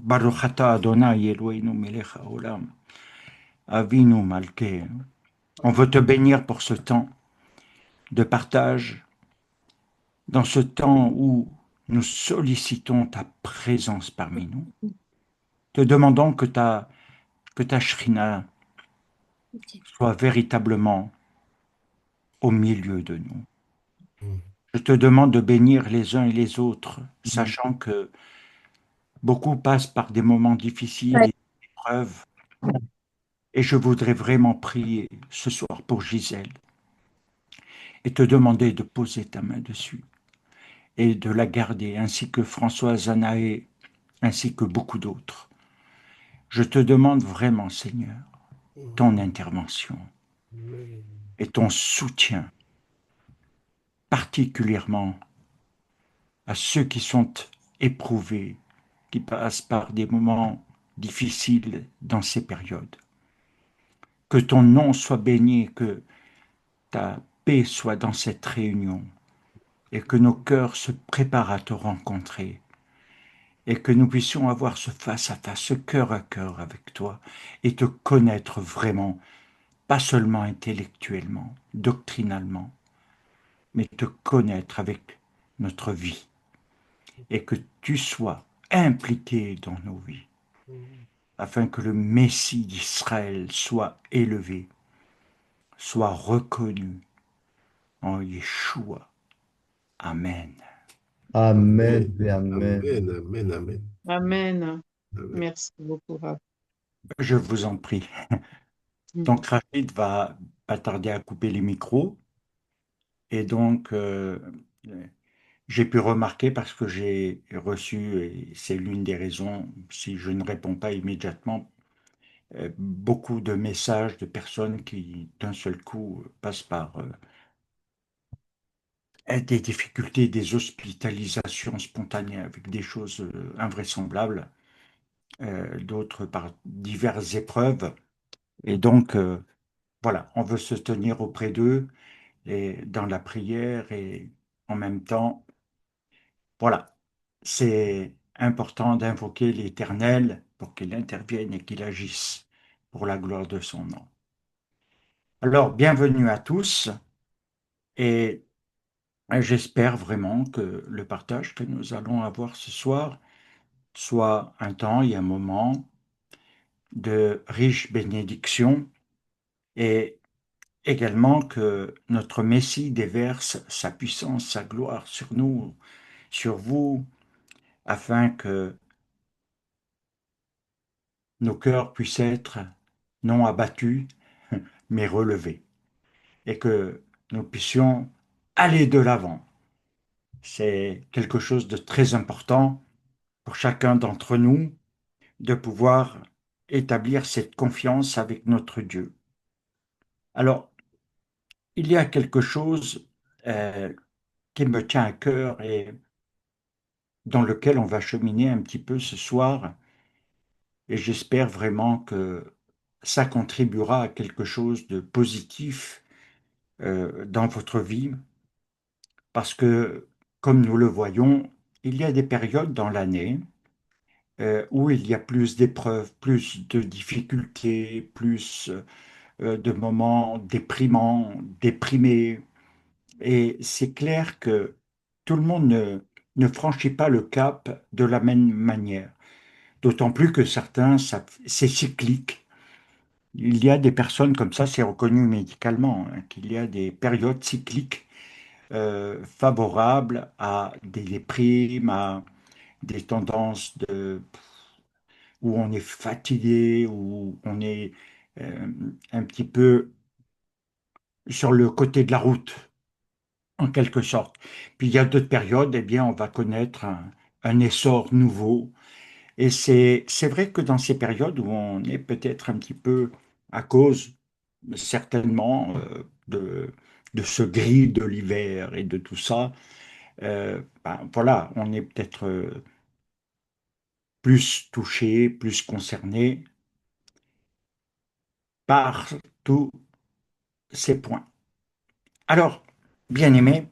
Baruch atah Adonai Eloheinu melech haolam, Avinu malkeinu. On veut te bénir pour ce temps de partage, dans ce temps où nous sollicitons ta présence parmi nous. Te demandons que ta Shrina soit véritablement au milieu de nous. Je te demande de bénir les uns et les autres, sachant que beaucoup passent par des moments difficiles et des épreuves. Et je voudrais vraiment prier ce soir pour Gisèle et te demander de poser ta main dessus et de la garder, ainsi que Françoise Anaé, ainsi que beaucoup d'autres. Je te demande vraiment, Seigneur, ton intervention et ton soutien, particulièrement à ceux qui sont éprouvés, qui passent par des moments difficiles dans ces périodes. Que ton nom soit béni, que ta paix soit dans cette réunion et que nos cœurs se préparent à te rencontrer et que nous puissions avoir ce face à face, ce cœur à cœur avec toi et te connaître vraiment, pas seulement intellectuellement, doctrinalement, mais te connaître avec notre vie et que tu sois impliqué dans nos vies afin que le Messie d'Israël soit élevé, soit reconnu en Yeshua. Amen. Amen Amen. et Amen. Amen. Amen. Amen. Amen. Amen. Merci beaucoup, Rav. Je vous en prie. Donc Rachid va pas tarder à couper les micros et donc j'ai pu remarquer parce que j'ai reçu, et c'est l'une des raisons, si je ne réponds pas immédiatement, beaucoup de messages de personnes qui d'un seul coup passent par des difficultés, des hospitalisations spontanées avec des choses invraisemblables, d'autres par diverses épreuves. Et donc, voilà, on veut se tenir auprès d'eux et dans la prière et en même temps, voilà, c'est important d'invoquer l'Éternel pour qu'il intervienne et qu'il agisse pour la gloire de son nom. Alors, bienvenue à tous et j'espère vraiment que le partage que nous allons avoir ce soir soit un temps et un moment de riche bénédiction et également que notre Messie déverse sa puissance, sa gloire sur nous, sur vous, afin que nos cœurs puissent être non abattus, mais relevés, et que nous puissions aller de l'avant. C'est quelque chose de très important pour chacun d'entre nous de pouvoir établir cette confiance avec notre Dieu. Alors, il y a quelque chose qui me tient à cœur et dans lequel on va cheminer un petit peu ce soir, et j'espère vraiment que ça contribuera à quelque chose de positif dans votre vie, parce que, comme nous le voyons, il y a des périodes dans l'année où il y a plus d'épreuves, plus de difficultés, plus de moments déprimants, déprimés. Et c'est clair que tout le monde ne franchit pas le cap de la même manière. D'autant plus que certains, c'est cyclique. Il y a des personnes comme ça, c'est reconnu médicalement, hein, qu'il y a des périodes cycliques favorables à des déprimes, à des tendances où on est fatigué, où on est euh, un petit peu sur le côté de la route, en quelque sorte. Puis il y a d'autres périodes, eh bien, on va connaître un essor nouveau. Et c'est vrai que dans ces périodes où on est peut-être un petit peu à cause, certainement, de ce gris de l'hiver et de tout ça, ben, voilà, on est peut-être plus touché, plus concerné par tous ces points. Alors, bien aimé,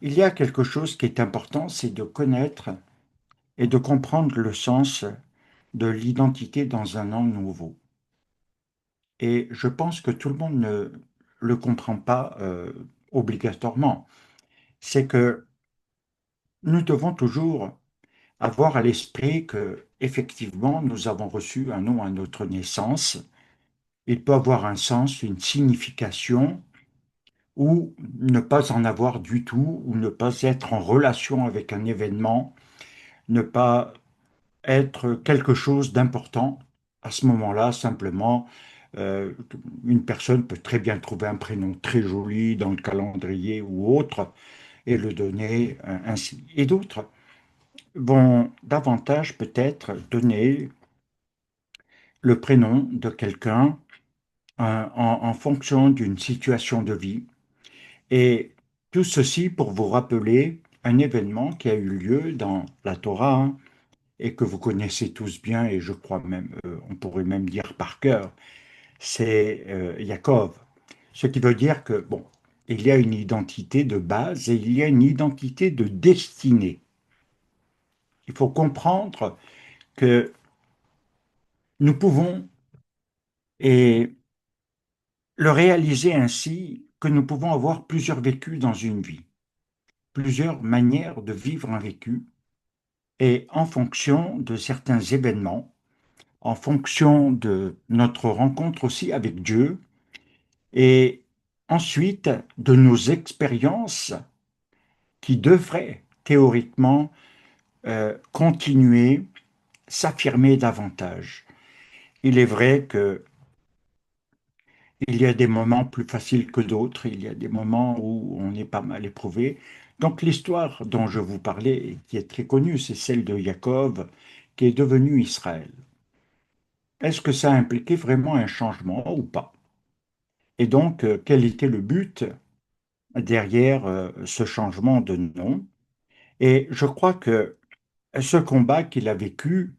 il y a quelque chose qui est important, c'est de connaître et de comprendre le sens de l'identité dans un an nouveau. Et je pense que tout le monde ne le comprend pas obligatoirement. C'est que nous devons toujours avoir à l'esprit que, effectivement, nous avons reçu un nom à notre naissance. Il peut avoir un sens, une signification, ou ne pas en avoir du tout, ou ne pas être en relation avec un événement, ne pas être quelque chose d'important. À ce moment-là, simplement, euh, une personne peut très bien trouver un prénom très joli dans le calendrier ou autre et le donner ainsi. Et d'autres vont davantage peut-être donner le prénom de quelqu'un en fonction d'une situation de vie. Et tout ceci pour vous rappeler un événement qui a eu lieu dans la Torah, hein, et que vous connaissez tous bien, et je crois même, on pourrait même dire par cœur, c'est Yaakov. Ce qui veut dire que, bon, il y a une identité de base et il y a une identité de destinée. Il faut comprendre que nous pouvons, et le réaliser ainsi, que nous pouvons avoir plusieurs vécus dans une vie, plusieurs manières de vivre un vécu, et en fonction de certains événements, en fonction de notre rencontre aussi avec Dieu, et ensuite de nos expériences qui devraient théoriquement continuer, s'affirmer davantage. Il est vrai que il y a des moments plus faciles que d'autres, il y a des moments où on est pas mal éprouvé. Donc l'histoire dont je vous parlais, et qui est très connue, c'est celle de Jacob, qui est devenu Israël. Est-ce que ça a impliqué vraiment un changement ou pas? Et donc, quel était le but derrière ce changement de nom? Et je crois que ce combat qu'il a vécu,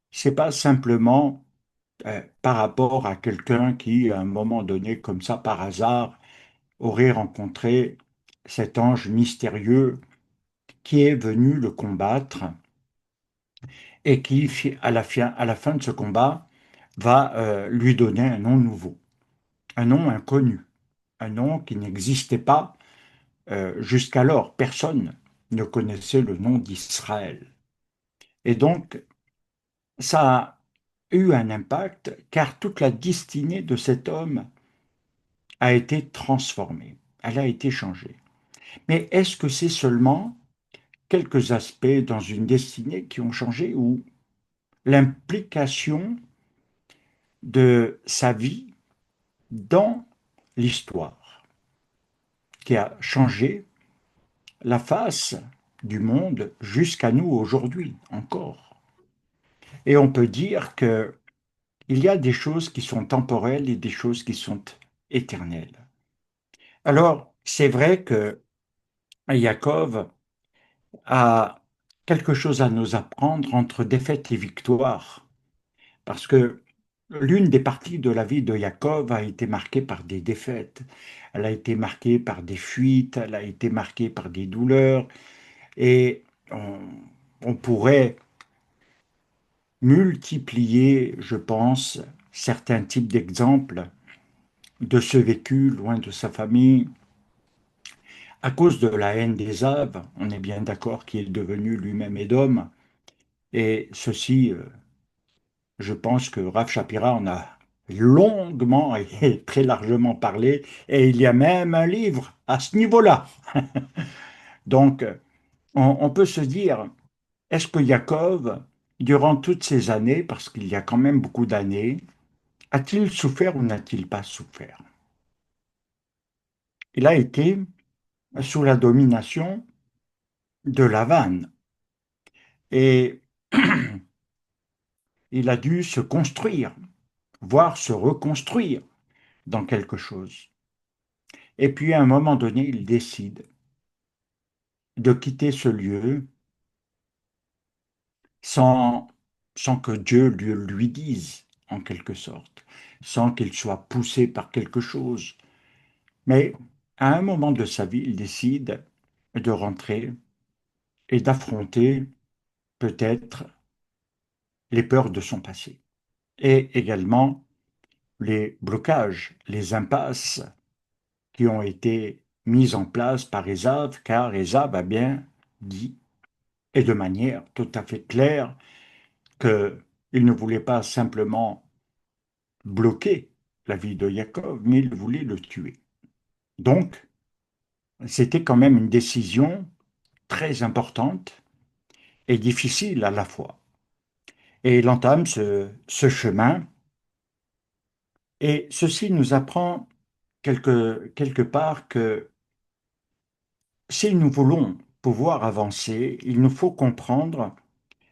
c'est pas simplement par rapport à quelqu'un qui, à un moment donné, comme ça, par hasard, aurait rencontré cet ange mystérieux qui est venu le combattre et qui, à la fin de ce combat, va lui donner un nom nouveau, un nom inconnu, un nom qui n'existait pas jusqu'alors. Personne ne connaissait le nom d'Israël. Et donc, ça a eu un impact car toute la destinée de cet homme a été transformée, elle a été changée. Mais est-ce que c'est seulement quelques aspects dans une destinée qui ont changé ou l'implication de sa vie dans l'histoire qui a changé la face du monde jusqu'à nous aujourd'hui encore? Et on peut dire que il y a des choses qui sont temporelles et des choses qui sont éternelles. Alors, c'est vrai que Yaakov a quelque chose à nous apprendre entre défaite et victoire, parce que l'une des parties de la vie de Yaakov a été marquée par des défaites, elle a été marquée par des fuites, elle a été marquée par des douleurs, et on pourrait multiplier, je pense, certains types d'exemples de ce vécu loin de sa famille, à cause de la haine d'Ésav, on est bien d'accord qu'il est devenu lui-même Édom, et ceci, je pense que Rav Shapira en a longuement et très largement parlé, et il y a même un livre à ce niveau-là. Donc, on peut se dire, est-ce que Yaakov, durant toutes ces années, parce qu'il y a quand même beaucoup d'années, a-t-il souffert ou n'a-t-il pas souffert? Il a été sous la domination de Lavan, et il a dû se construire, voire se reconstruire dans quelque chose. Et puis à un moment donné, il décide de quitter ce lieu sans, sans que Dieu lui dise, en quelque sorte, sans qu'il soit poussé par quelque chose. Mais à un moment de sa vie, il décide de rentrer et d'affronter peut-être les peurs de son passé et également les blocages, les impasses qui ont été mises en place par Ésav, car Ésav a bien dit, et de manière tout à fait claire, qu'il ne voulait pas simplement bloquer la vie de Jacob, mais il voulait le tuer. Donc, c'était quand même une décision très importante et difficile à la fois. Et il entame ce chemin, et ceci nous apprend quelque part que si nous voulons pouvoir avancer, il nous faut comprendre,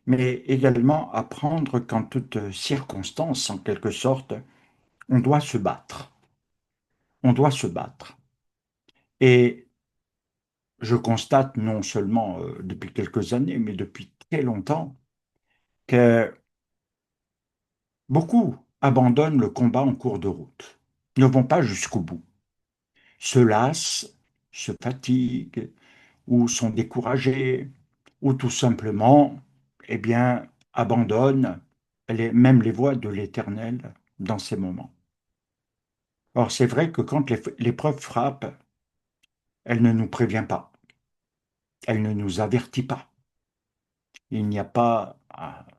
mais également apprendre qu'en toutes circonstances, en quelque sorte, on doit se battre. On doit se battre. Et je constate non seulement depuis quelques années, mais depuis très longtemps, que beaucoup abandonnent le combat en cours de route, ne vont pas jusqu'au bout, se lassent, se fatiguent, ou sont découragés, ou tout simplement, eh bien, abandonnent même les voies de l'Éternel dans ces moments. Or, c'est vrai que quand l'épreuve frappe, elle ne nous prévient pas, elle ne nous avertit pas. Il n'y a pas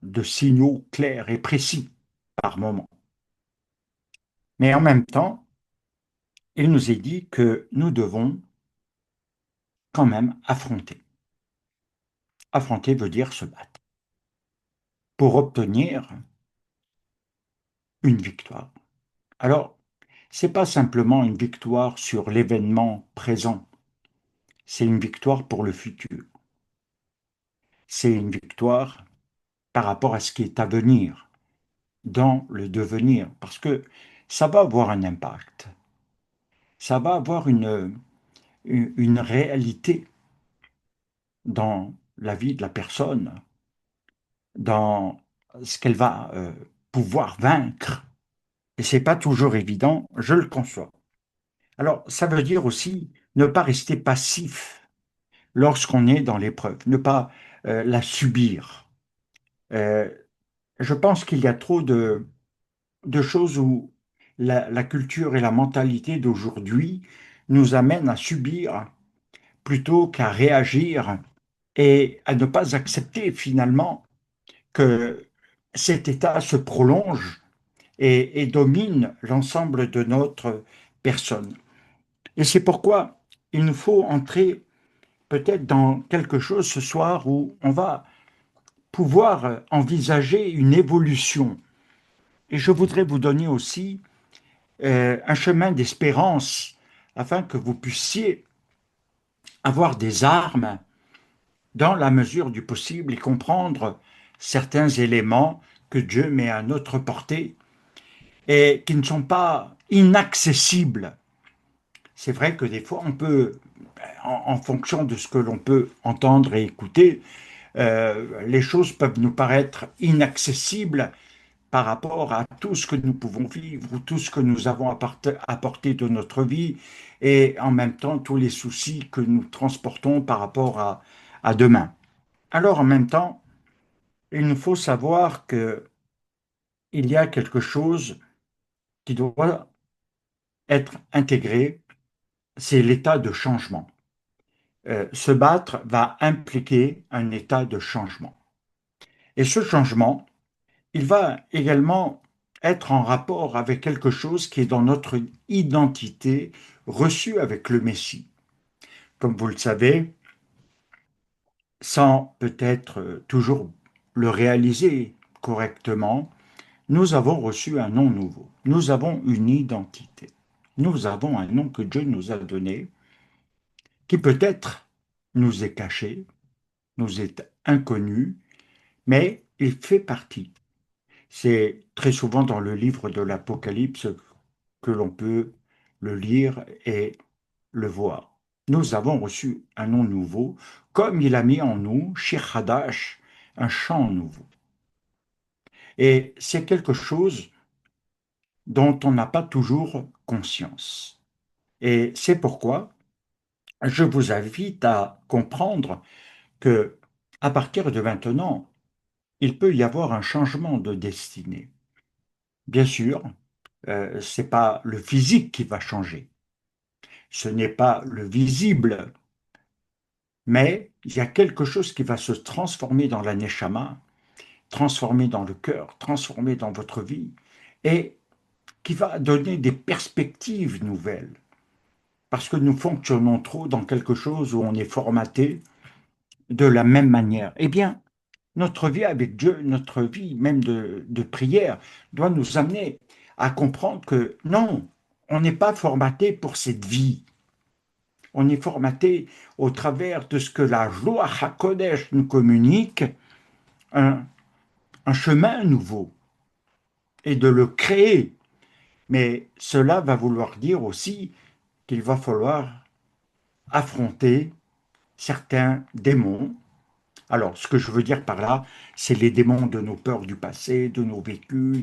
de signaux clairs et précis par moment. Mais en même temps, il nous est dit que nous devons quand même affronter. Affronter veut dire se battre pour obtenir une victoire. Alors, c'est pas simplement une victoire sur l'événement présent, c'est une victoire pour le futur. C'est une victoire par rapport à ce qui est à venir, dans le devenir, parce que ça va avoir un impact, ça va avoir une réalité dans la vie de la personne, dans ce qu'elle va pouvoir vaincre. Et c'est pas toujours évident, je le conçois. Alors, ça veut dire aussi ne pas rester passif lorsqu'on est dans l'épreuve, ne pas la subir. Euh, je pense qu'il y a trop de choses où la culture et la mentalité d'aujourd'hui nous amènent à subir plutôt qu'à réagir et à ne pas accepter finalement que cet état se prolonge et domine l'ensemble de notre personne. Et c'est pourquoi il nous faut entrer peut-être dans quelque chose ce soir où on va pouvoir envisager une évolution. Et je voudrais vous donner aussi un chemin d'espérance afin que vous puissiez avoir des armes dans la mesure du possible et comprendre certains éléments que Dieu met à notre portée et qui ne sont pas inaccessibles. C'est vrai que des fois, on peut, en fonction de ce que l'on peut entendre et écouter, les choses peuvent nous paraître inaccessibles par rapport à tout ce que nous pouvons vivre ou tout ce que nous avons apporté de notre vie et en même temps tous les soucis que nous transportons par rapport à demain. Alors en même temps, il nous faut savoir qu'il y a quelque chose qui doit être intégré, c'est l'état de changement. Se battre va impliquer un état de changement. Et ce changement, il va également être en rapport avec quelque chose qui est dans notre identité reçue avec le Messie. Comme vous le savez, sans peut-être toujours le réaliser correctement, nous avons reçu un nom nouveau. Nous avons une identité. Nous avons un nom que Dieu nous a donné, qui peut-être nous est caché, nous est inconnu, mais il fait partie. C'est très souvent dans le livre de l'Apocalypse que l'on peut le lire et le voir. Nous avons reçu un nom nouveau, comme il a mis en nous, Shir Hadash, un chant nouveau. Et c'est quelque chose dont on n'a pas toujours conscience. Et c'est pourquoi je vous invite à comprendre que, à partir de maintenant, il peut y avoir un changement de destinée. Bien sûr, c'est pas le physique qui va changer, ce n'est pas le visible, mais il y a quelque chose qui va se transformer dans la neshama, transformer dans le cœur, transformer dans votre vie, et qui va donner des perspectives nouvelles. Parce que nous fonctionnons trop dans quelque chose où on est formaté de la même manière. Eh bien, notre vie avec Dieu, notre vie même de prière, doit nous amener à comprendre que non, on n'est pas formaté pour cette vie. On est formaté au travers de ce que la Joie HaKodesh nous communique, un, un chemin nouveau, et de le créer. Mais cela va vouloir dire aussi qu'il va falloir affronter certains démons. Alors, ce que je veux dire par là, c'est les démons de nos peurs du passé, de nos vécus,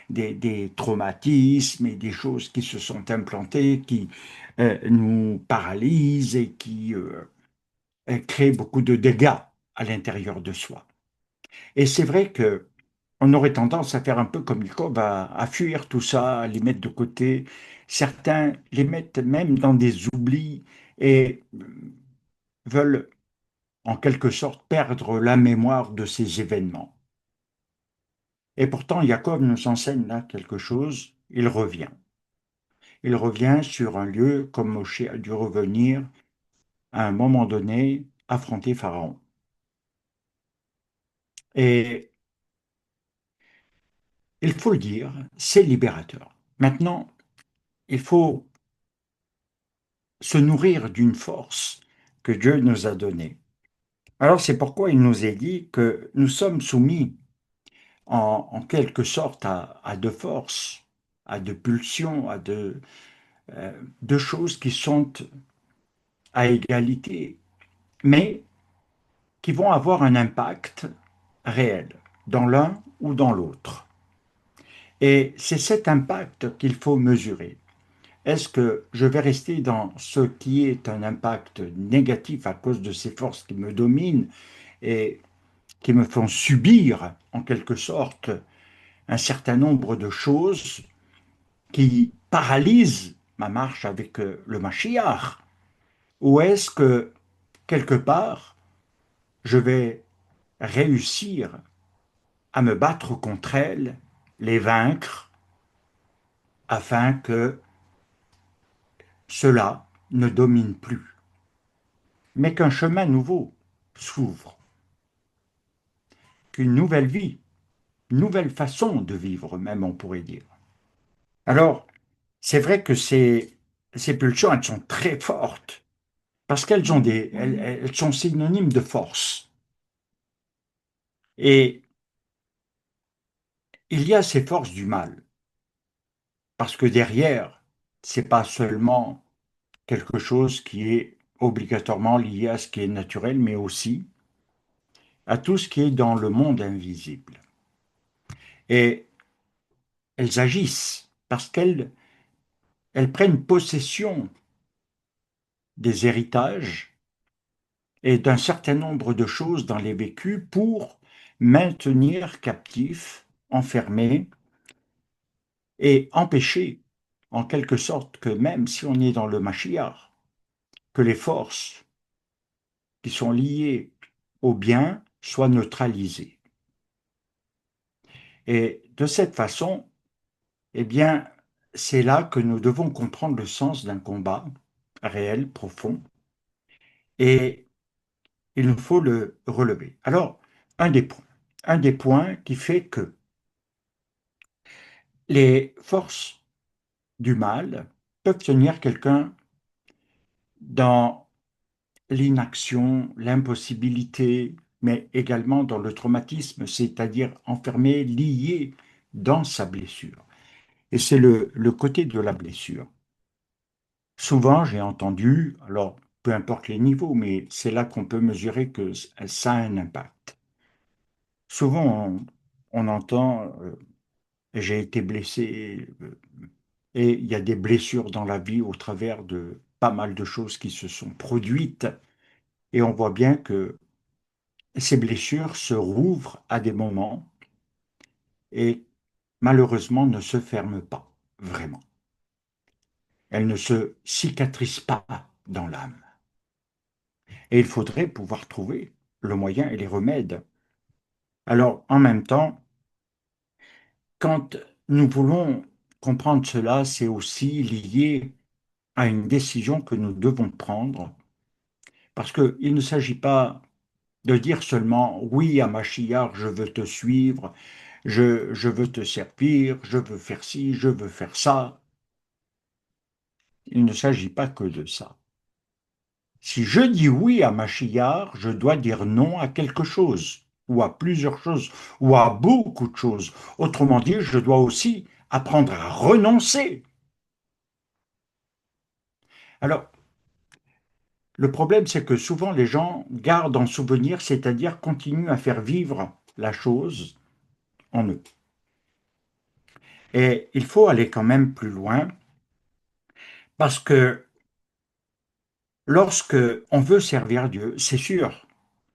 des traumatismes et des choses qui se sont implantées, qui nous paralysent et qui créent beaucoup de dégâts à l'intérieur de soi. Et c'est vrai que on aurait tendance à faire un peu comme Jacob, à fuir tout ça, à les mettre de côté. Certains les mettent même dans des oublis et veulent en quelque sorte perdre la mémoire de ces événements. Et pourtant, Jacob nous enseigne là quelque chose, il revient. Il revient sur un lieu comme Moshe a dû revenir à un moment donné, affronter Pharaon. Et il faut le dire, c'est libérateur. Maintenant, il faut se nourrir d'une force que Dieu nous a donnée. Alors c'est pourquoi il nous est dit que nous sommes soumis en quelque sorte à deux forces, à deux pulsions, à deux choses qui sont à égalité, mais qui vont avoir un impact réel dans l'un ou dans l'autre. Et c'est cet impact qu'il faut mesurer. Est-ce que je vais rester dans ce qui est un impact négatif à cause de ces forces qui me dominent et qui me font subir en quelque sorte un certain nombre de choses qui paralysent ma marche avec le Mashiach? Ou est-ce que quelque part je vais réussir à me battre contre elles, les vaincre, afin que cela ne domine plus, mais qu'un chemin nouveau s'ouvre, qu'une nouvelle vie, une nouvelle façon de vivre même, on pourrait dire. Alors, c'est vrai que ces pulsions, elles sont très fortes, parce elles sont synonymes de force. Et il y a ces forces du mal, parce que derrière, c'est pas seulement quelque chose qui est obligatoirement lié à ce qui est naturel, mais aussi à tout ce qui est dans le monde invisible. Et elles agissent parce qu'elles prennent possession des héritages et d'un certain nombre de choses dans les vécus pour maintenir captifs, enfermés et empêcher, en quelque sorte, que même si on est dans le Mashiach, que les forces qui sont liées au bien soient neutralisées. Et de cette façon, eh bien, c'est là que nous devons comprendre le sens d'un combat réel, profond, et il nous faut le relever. Alors, un des points, un des points qui fait que les forces du mal peuvent tenir quelqu'un dans l'inaction, l'impossibilité, mais également dans le traumatisme, c'est-à-dire enfermé, lié dans sa blessure. Et c'est le côté de la blessure. Souvent, j'ai entendu, alors peu importe les niveaux, mais c'est là qu'on peut mesurer que ça a un impact. Souvent, on entend j'ai été blessé et il y a des blessures dans la vie au travers de pas mal de choses qui se sont produites et on voit bien que ces blessures se rouvrent à des moments et malheureusement ne se ferment pas vraiment. Elles ne se cicatrisent pas dans l'âme. Et il faudrait pouvoir trouver le moyen et les remèdes. Alors, en même temps, quand nous voulons comprendre cela, c'est aussi lié à une décision que nous devons prendre, parce qu'il ne s'agit pas de dire seulement oui à Machiar, je veux te suivre, je veux te servir, je veux faire ci, je veux faire ça. Il ne s'agit pas que de ça. Si je dis oui à Machiar, je dois dire non à quelque chose, ou à plusieurs choses, ou à beaucoup de choses. Autrement dit, je dois aussi apprendre à renoncer. Alors, le problème, c'est que souvent les gens gardent en souvenir, c'est-à-dire continuent à faire vivre la chose en eux. Et il faut aller quand même plus loin, parce que lorsque on veut servir Dieu, c'est sûr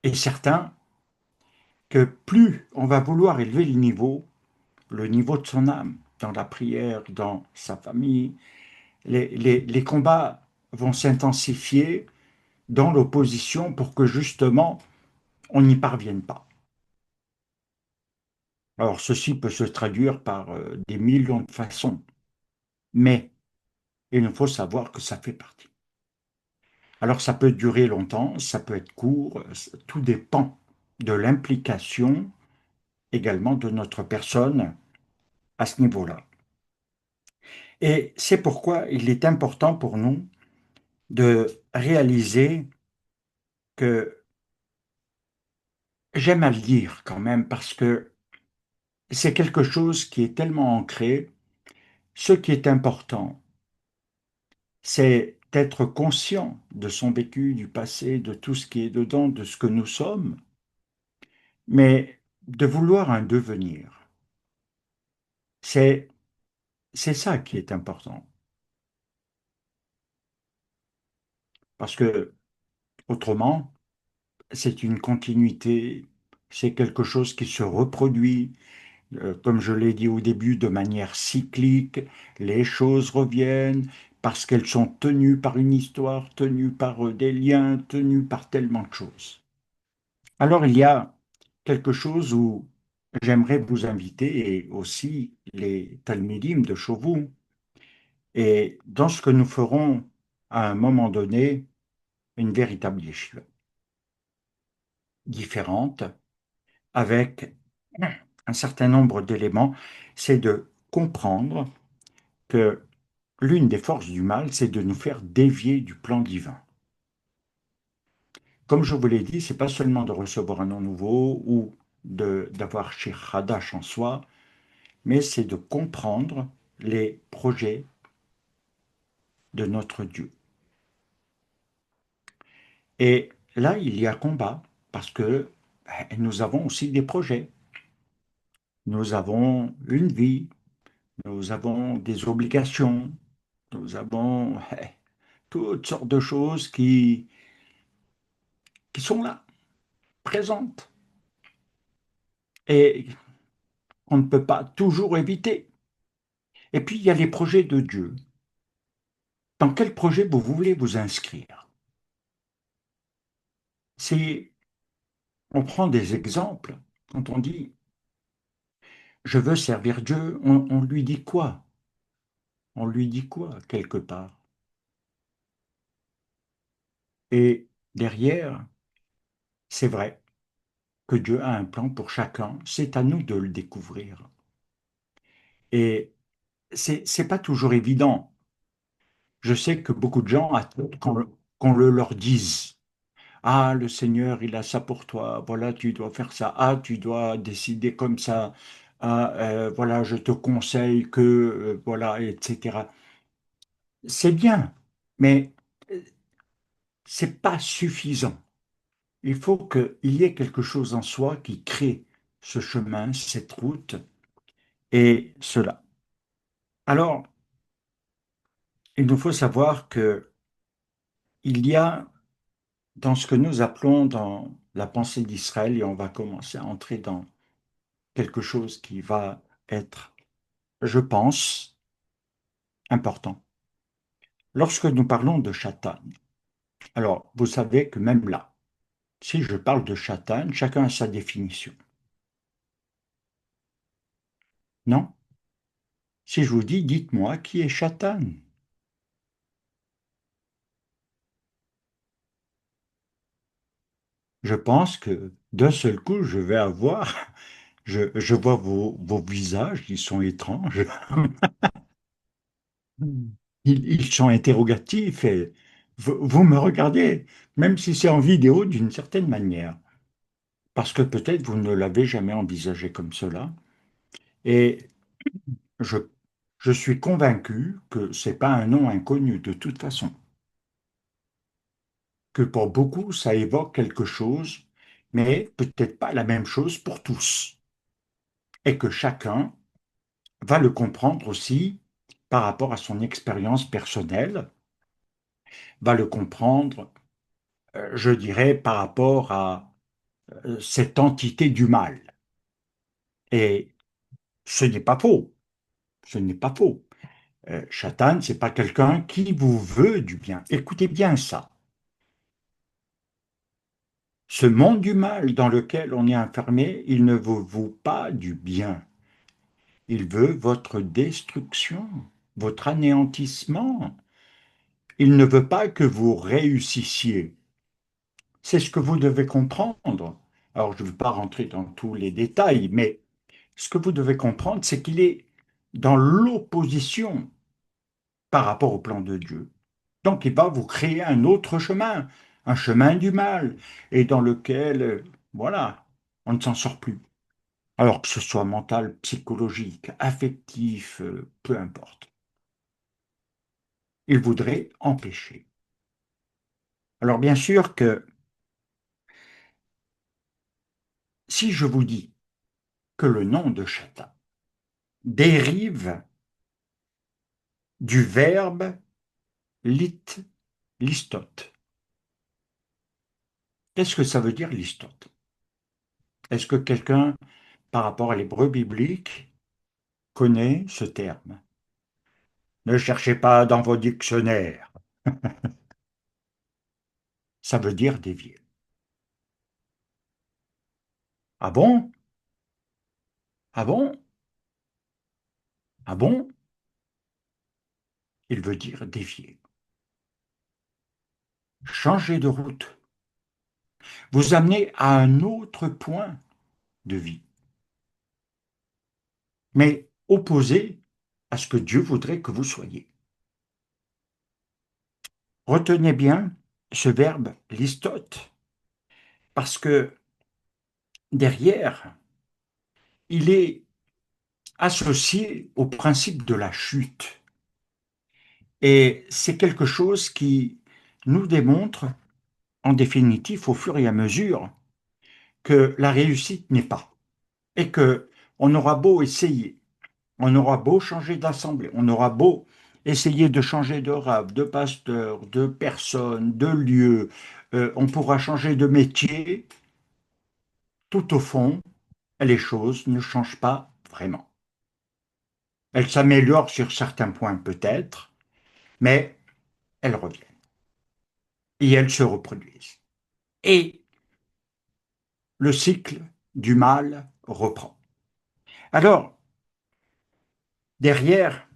et certain que plus on va vouloir élever le niveau de son âme, dans la prière, dans sa famille, les combats vont s'intensifier dans l'opposition pour que justement on n'y parvienne pas. Alors ceci peut se traduire par des millions de façons, mais il faut savoir que ça fait partie. Alors ça peut durer longtemps, ça peut être court, tout dépend de l'implication également de notre personne à ce niveau-là. Et c'est pourquoi il est important pour nous de réaliser que j'aime à le dire quand même parce que c'est quelque chose qui est tellement ancré. Ce qui est important, c'est d'être conscient de son vécu, du passé, de tout ce qui est dedans, de ce que nous sommes, mais de vouloir un devenir. C'est, c'est ça qui est important. Parce que, autrement, c'est une continuité, c'est quelque chose qui se reproduit, comme je l'ai dit au début, de manière cyclique. Les choses reviennent parce qu'elles sont tenues par une histoire, tenues par des liens, tenues par tellement de choses. Alors, il y a quelque chose où j'aimerais vous inviter, et aussi les Talmudim de Chauvou, et dans ce que nous ferons à un moment donné, une véritable yeshiva différente, avec un certain nombre d'éléments, c'est de comprendre que l'une des forces du mal, c'est de nous faire dévier du plan divin. Comme je vous l'ai dit, c'est pas seulement de recevoir un nom nouveau ou d'avoir Shir Hadash en soi, mais c'est de comprendre les projets de notre Dieu. Et là, il y a combat, parce que nous avons aussi des projets. Nous avons une vie, nous avons des obligations, nous avons toutes sortes de choses qui sont là, présentes, et qu'on ne peut pas toujours éviter. Et puis, il y a les projets de Dieu. Dans quel projet vous voulez vous inscrire? Si on prend des exemples, quand on dit je veux servir Dieu, on lui dit quoi? On lui dit quoi, quelque part? Et derrière, c'est vrai que Dieu a un plan pour chacun, c'est à nous de le découvrir. Et c'est pas toujours évident. Je sais que beaucoup de gens attendent qu'on le leur dise. Ah, le Seigneur, il a ça pour toi. Voilà, tu dois faire ça. Ah, tu dois décider comme ça. Ah, voilà, je te conseille que, voilà, etc. C'est bien, mais c'est pas suffisant. Il faut qu'il y ait quelque chose en soi qui crée ce chemin, cette route et cela. Alors, il nous faut savoir que il y a dans ce que nous appelons dans la pensée d'Israël, et on va commencer à entrer dans quelque chose qui va être, je pense, important. Lorsque nous parlons de Shatan, alors vous savez que même là, si je parle de Shatan, chacun a sa définition. Non? Si je vous dis, dites-moi qui est Shatan. Je pense que d'un seul coup, je vais avoir, je vois vos visages, ils sont étranges, ils sont interrogatifs et vous me regardez, même si c'est en vidéo d'une certaine manière, parce que peut-être vous ne l'avez jamais envisagé comme cela. Et je, je suis convaincu que c'est pas un nom inconnu de toute façon, que pour beaucoup, ça évoque quelque chose, mais peut-être pas la même chose pour tous, et que chacun va le comprendre aussi par rapport à son expérience personnelle, va le comprendre, je dirais, par rapport à cette entité du mal. Et ce n'est pas faux, ce n'est pas faux. Shatan, c'est pas quelqu'un qui vous veut du bien. Écoutez bien ça. Ce monde du mal dans lequel on est enfermé, il ne vous veut pas du bien. Il veut votre destruction, votre anéantissement. Il ne veut pas que vous réussissiez. C'est ce que vous devez comprendre. Alors, je ne veux pas rentrer dans tous les détails, mais ce que vous devez comprendre, c'est qu'il est dans l'opposition par rapport au plan de Dieu. Donc, il va vous créer un autre chemin, un chemin du mal, et dans lequel, voilà, on ne s'en sort plus. Alors que ce soit mental, psychologique, affectif, peu importe. Il voudrait empêcher. Alors, bien sûr que si je vous dis que le nom de Chata dérive du verbe lit, listote. Qu'est-ce que ça veut dire listote? Est-ce que quelqu'un, par rapport à l'hébreu biblique, connaît ce terme? Ne cherchez pas dans vos dictionnaires. Ça veut dire dévier. Ah bon? Ah bon? Ah bon? Il veut dire dévier. Changer de route. Vous amener à un autre point de vie, mais opposé à ce que Dieu voudrait que vous soyez. Retenez bien ce verbe listote, parce que derrière, il est associé au principe de la chute. Et c'est quelque chose qui nous démontre, en définitive, au fur et à mesure, que la réussite n'est pas. Et que on aura beau essayer, on aura beau changer d'assemblée, on aura beau essayer de changer de rave, de pasteur, de personne, de lieu, on pourra changer de métier, tout au fond, les choses ne changent pas vraiment. Elles s'améliorent sur certains points peut-être, mais elles reviennent et elles se reproduisent. Et le cycle du mal reprend. Alors, derrière,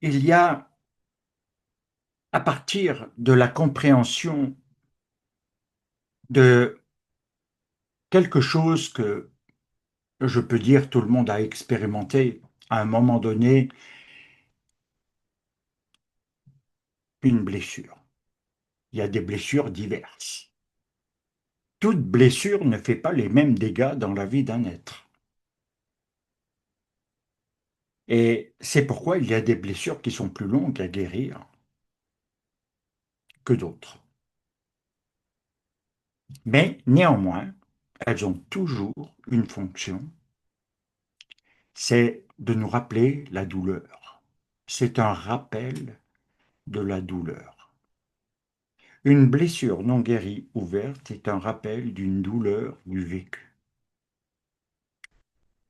il y a, à partir de la compréhension de quelque chose que je peux dire tout le monde a expérimenté à un moment donné, une blessure. Il y a des blessures diverses. Toute blessure ne fait pas les mêmes dégâts dans la vie d'un être. Et c'est pourquoi il y a des blessures qui sont plus longues à guérir que d'autres. Mais néanmoins, elles ont toujours une fonction, c'est de nous rappeler la douleur. C'est un rappel de la douleur. Une blessure non guérie ouverte est un rappel d'une douleur du vécu.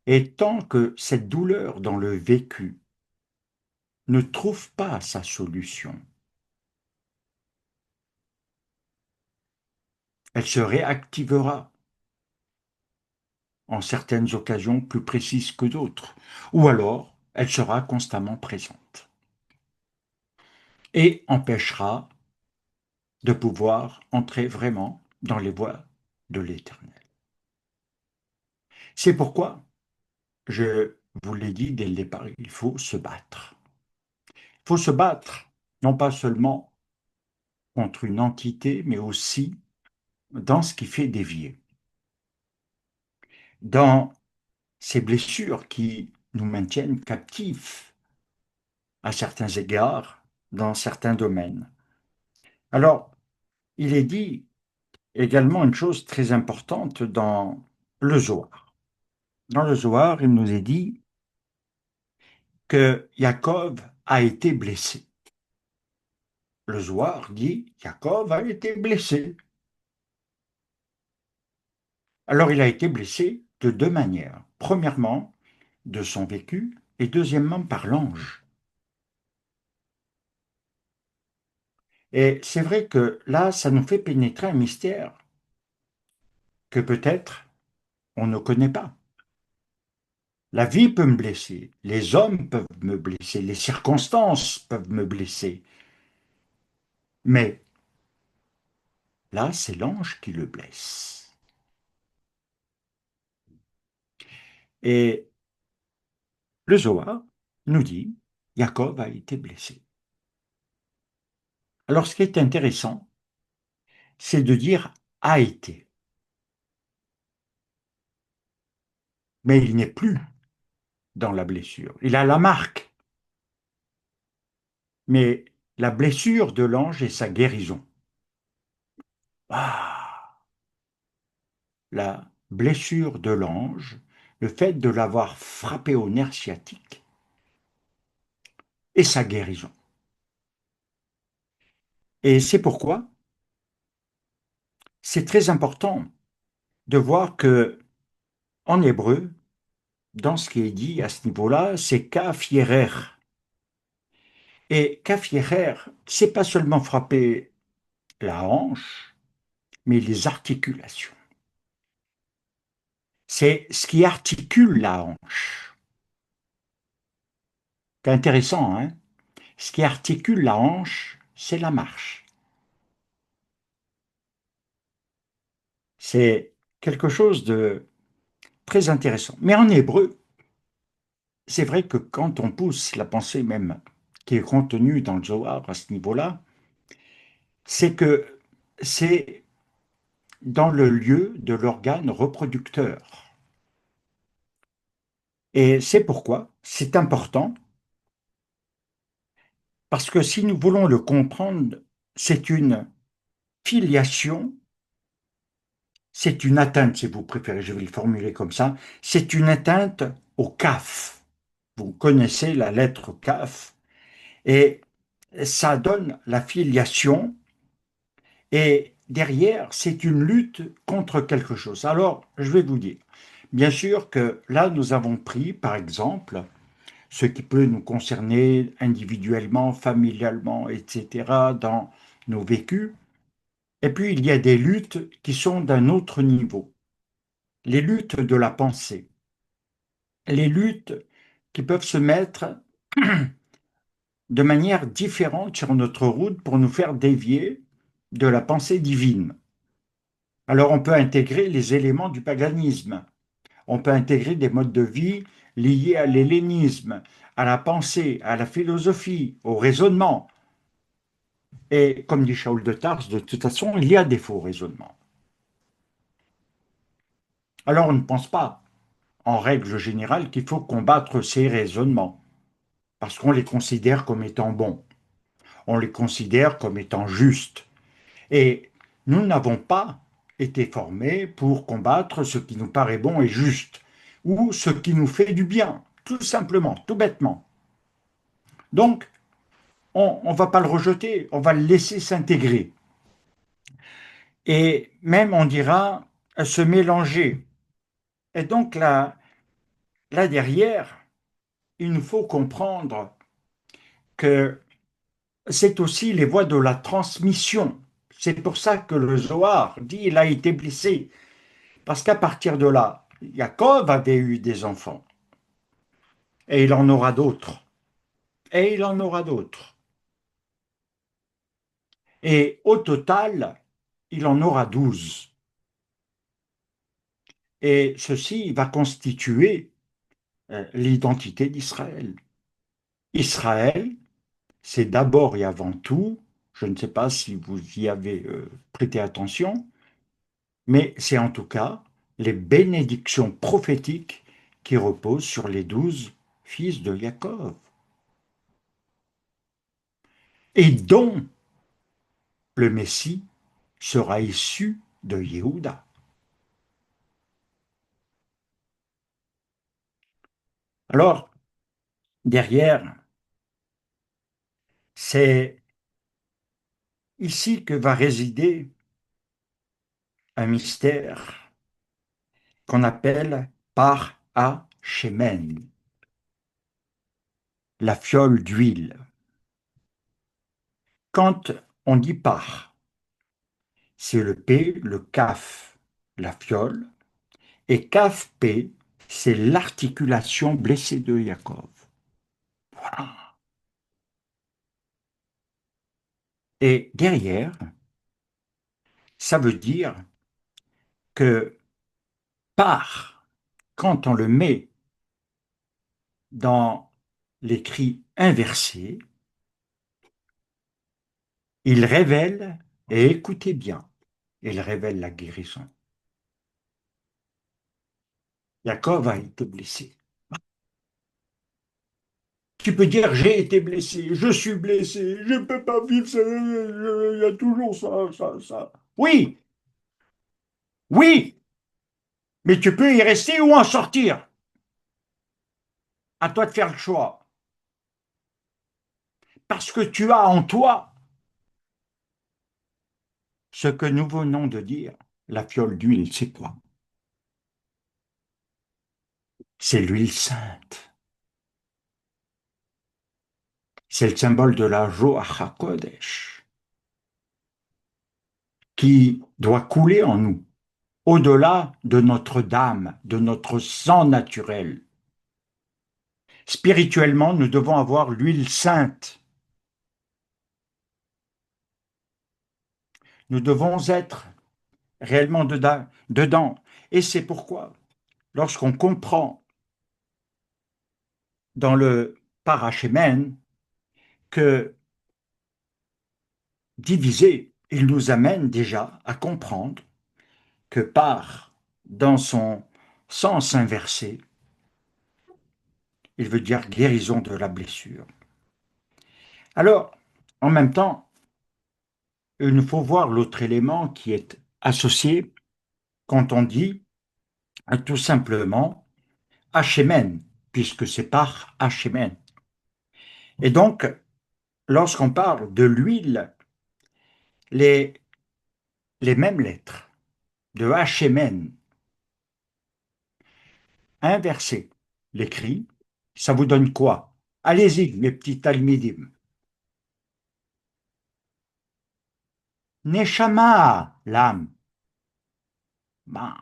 Et tant que cette douleur dans le vécu ne trouve pas sa solution, elle se réactivera en certaines occasions plus précises que d'autres, ou alors elle sera constamment présente et empêchera de pouvoir entrer vraiment dans les voies de l'Éternel. C'est pourquoi, je vous l'ai dit dès le départ, il faut se battre. Il faut se battre, non pas seulement contre une entité, mais aussi dans ce qui fait dévier, dans ces blessures qui nous maintiennent captifs à certains égards, dans certains domaines. Alors, il est dit également une chose très importante dans le Zohar. Dans le Zohar, il nous est dit que Jacob a été blessé. Le Zohar dit Jacob a été blessé. Alors il a été blessé de deux manières. Premièrement, de son vécu, et deuxièmement, par l'ange. Et c'est vrai que là, ça nous fait pénétrer un mystère que peut-être on ne connaît pas. La vie peut me blesser, les hommes peuvent me blesser, les circonstances peuvent me blesser. Mais là, c'est l'ange qui le blesse. Et le Zohar nous dit, Jacob a été blessé. Alors ce qui est intéressant, c'est de dire a été. Mais il n'est plus dans la blessure. Il a la marque. Mais la blessure de l'ange est sa guérison. Ah, la blessure de l'ange, le fait de l'avoir frappé au nerf sciatique, est sa guérison. Et c'est pourquoi c'est très important de voir que en hébreu, dans ce qui est dit à ce niveau-là, c'est kaf yerer. Et kaf yerer, c'est pas seulement frapper la hanche, mais les articulations. C'est ce qui articule la hanche. C'est intéressant, hein? Ce qui articule la hanche, c'est la marche. C'est quelque chose de très intéressant. Mais en hébreu, c'est vrai que quand on pousse la pensée même qui est contenue dans le Zohar à ce niveau-là, c'est que c'est dans le lieu de l'organe reproducteur. Et c'est pourquoi c'est important, parce que si nous voulons le comprendre, c'est une filiation, c'est une atteinte, si vous préférez, je vais le formuler comme ça, c'est une atteinte au CAF. Vous connaissez la lettre CAF, et ça donne la filiation, et derrière, c'est une lutte contre quelque chose. Alors, je vais vous dire, bien sûr que là, nous avons pris, par exemple, ce qui peut nous concerner individuellement, familialement, etc., dans nos vécus. Et puis, il y a des luttes qui sont d'un autre niveau. Les luttes de la pensée. Les luttes qui peuvent se mettre de manière différente sur notre route pour nous faire dévier de la pensée divine. Alors, on peut intégrer les éléments du paganisme. On peut intégrer des modes de vie liés à l'hellénisme, à la pensée, à la philosophie, au raisonnement. Et comme dit Shaul de Tarse, de toute façon, il y a des faux raisonnements. Alors on ne pense pas, en règle générale, qu'il faut combattre ces raisonnements, parce qu'on les considère comme étant bons, on les considère comme étant justes. Et nous n'avons pas été formés pour combattre ce qui nous paraît bon et juste, ou ce qui nous fait du bien, tout simplement, tout bêtement. Donc, on ne va pas le rejeter, on va le laisser s'intégrer. et même, on dira, se mélanger. Et donc là derrière, il nous faut comprendre que c'est aussi les voies de la transmission. C'est pour ça que le Zohar dit il a été blessé. Parce qu'à partir de là, Jacob avait eu des enfants. Et il en aura d'autres. Et il en aura d'autres. Et au total, il en aura 12. Et ceci va constituer l'identité d'Israël. Israël, c'est d'abord et avant tout, je ne sais pas si vous y avez prêté attention, mais c'est en tout cas les bénédictions prophétiques qui reposent sur les 12 fils de Jacob, et dont le Messie sera issu de Yehuda. Alors, derrière, c'est ici que va résider un mystère qu'on appelle par Shemen, la fiole d'huile. Quand on dit par, c'est le P, le kaf, la fiole, et kaf P, c'est l'articulation blessée de Jacob. Voilà. Et derrière, ça veut dire que par, quand on le met dans l'écrit inversé, il révèle, et écoutez bien, il révèle la guérison. Jacob a été blessé. Tu peux dire j'ai été blessé, je suis blessé, je ne peux pas vivre ça, il y a toujours ça. Oui, oui, mais tu peux y rester ou en sortir. À toi de faire le choix. Parce que tu as en toi ce que nous venons de dire. La fiole d'huile, c'est quoi? C'est l'huile sainte. C'est le symbole de la Joach HaKodesh qui doit couler en nous, au-delà de notre dame, de notre sang naturel. Spirituellement, nous devons avoir l'huile sainte. Nous devons être réellement dedans. Et c'est pourquoi, lorsqu'on comprend dans le parachèmen que diviser, il nous amène déjà à comprendre que par, dans son sens inversé, il veut dire guérison de la blessure. Alors, en même temps, il nous faut voir l'autre élément qui est associé quand on dit tout simplement Hachémen, puisque c'est par Hachémen. Et donc, lorsqu'on parle de l'huile, les, les mêmes lettres de Hachémen inversées, l'écrit, ça vous donne quoi? Allez-y, mes petits talmidim. Neshama, l'âme. Ben,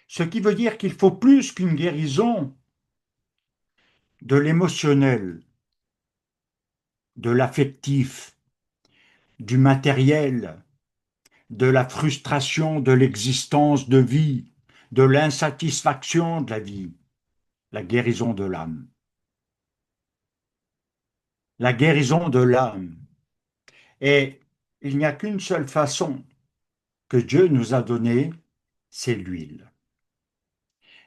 ce qui veut dire qu'il faut plus qu'une guérison de l'émotionnel, de l'affectif, du matériel, de la frustration de l'existence de vie, de l'insatisfaction de la vie, la guérison de l'âme. La guérison de l'âme. Et il n'y a qu'une seule façon que Dieu nous a donnée, c'est l'huile.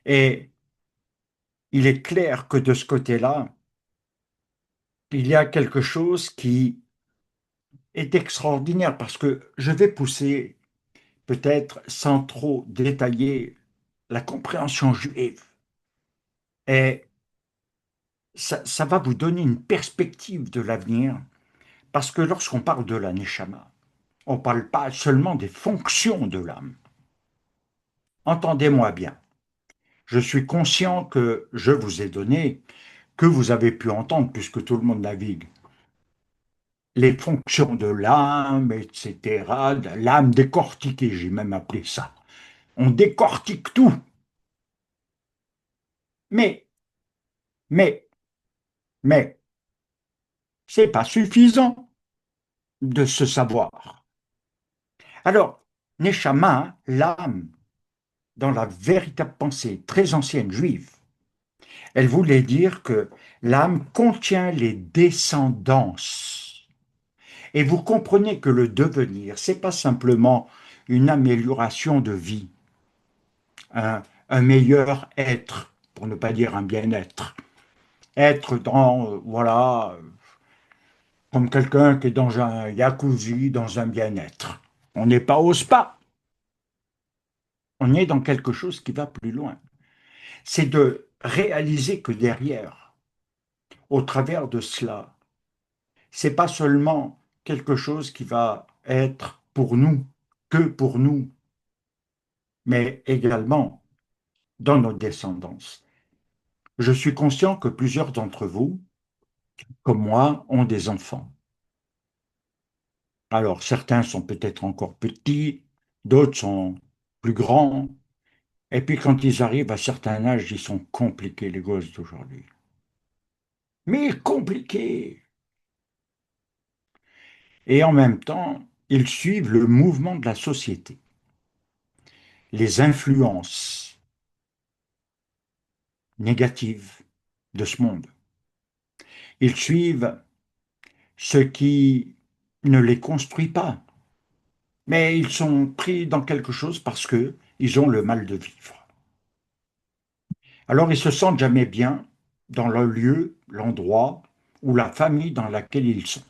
Et il est clair que de ce côté-là, il y a quelque chose qui est extraordinaire parce que je vais pousser, peut-être sans trop détailler, la compréhension juive. Et ça va vous donner une perspective de l'avenir Parce que lorsqu'on parle de la neshama, on ne parle pas seulement des fonctions de l'âme. Entendez-moi bien. Je suis conscient que je vous ai donné, que vous avez pu entendre puisque tout le monde navigue, les fonctions de l'âme, etc. L'âme décortiquée, j'ai même appelé ça. On décortique tout. Mais, mais, mais, c'est pas suffisant de se savoir. Alors, Neshama, l'âme, dans la véritable pensée très ancienne juive, elle voulait dire que l'âme contient les descendances. Et vous comprenez que le devenir, c'est pas simplement une amélioration de vie, un meilleur être, pour ne pas dire un bien-être. Être dans, voilà, comme quelqu'un qui est dans un jacuzzi, dans un bien-être. On n'est pas au spa, on est dans quelque chose qui va plus loin. C'est de réaliser que derrière, au travers de cela, c'est pas seulement quelque chose qui va être pour nous, que pour nous, mais également dans notre descendance. Je suis conscient que plusieurs d'entre vous, comme moi, ont des enfants. Alors, certains sont peut-être encore petits, d'autres sont plus grands, et puis quand ils arrivent à certains âges, ils sont compliqués, les gosses d'aujourd'hui. Mais compliqués! Et en même temps, ils suivent le mouvement de la société, les influences négatives de ce monde. Ils suivent ce qui ne les construit pas, mais ils sont pris dans quelque chose parce que ils ont le mal de vivre. Alors ils se sentent jamais bien dans le lieu, l'endroit ou la famille dans laquelle ils sont.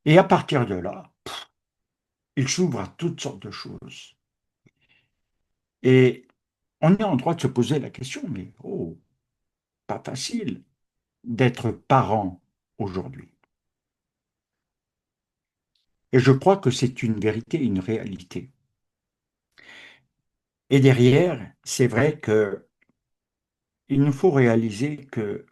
Et à partir de là, ils s'ouvrent à toutes sortes de choses. Et on est en droit de se poser la question, mais oh, pas facile d'être parent aujourd'hui. Et je crois que c'est une vérité, une réalité. Et derrière, c'est vrai que il nous faut réaliser que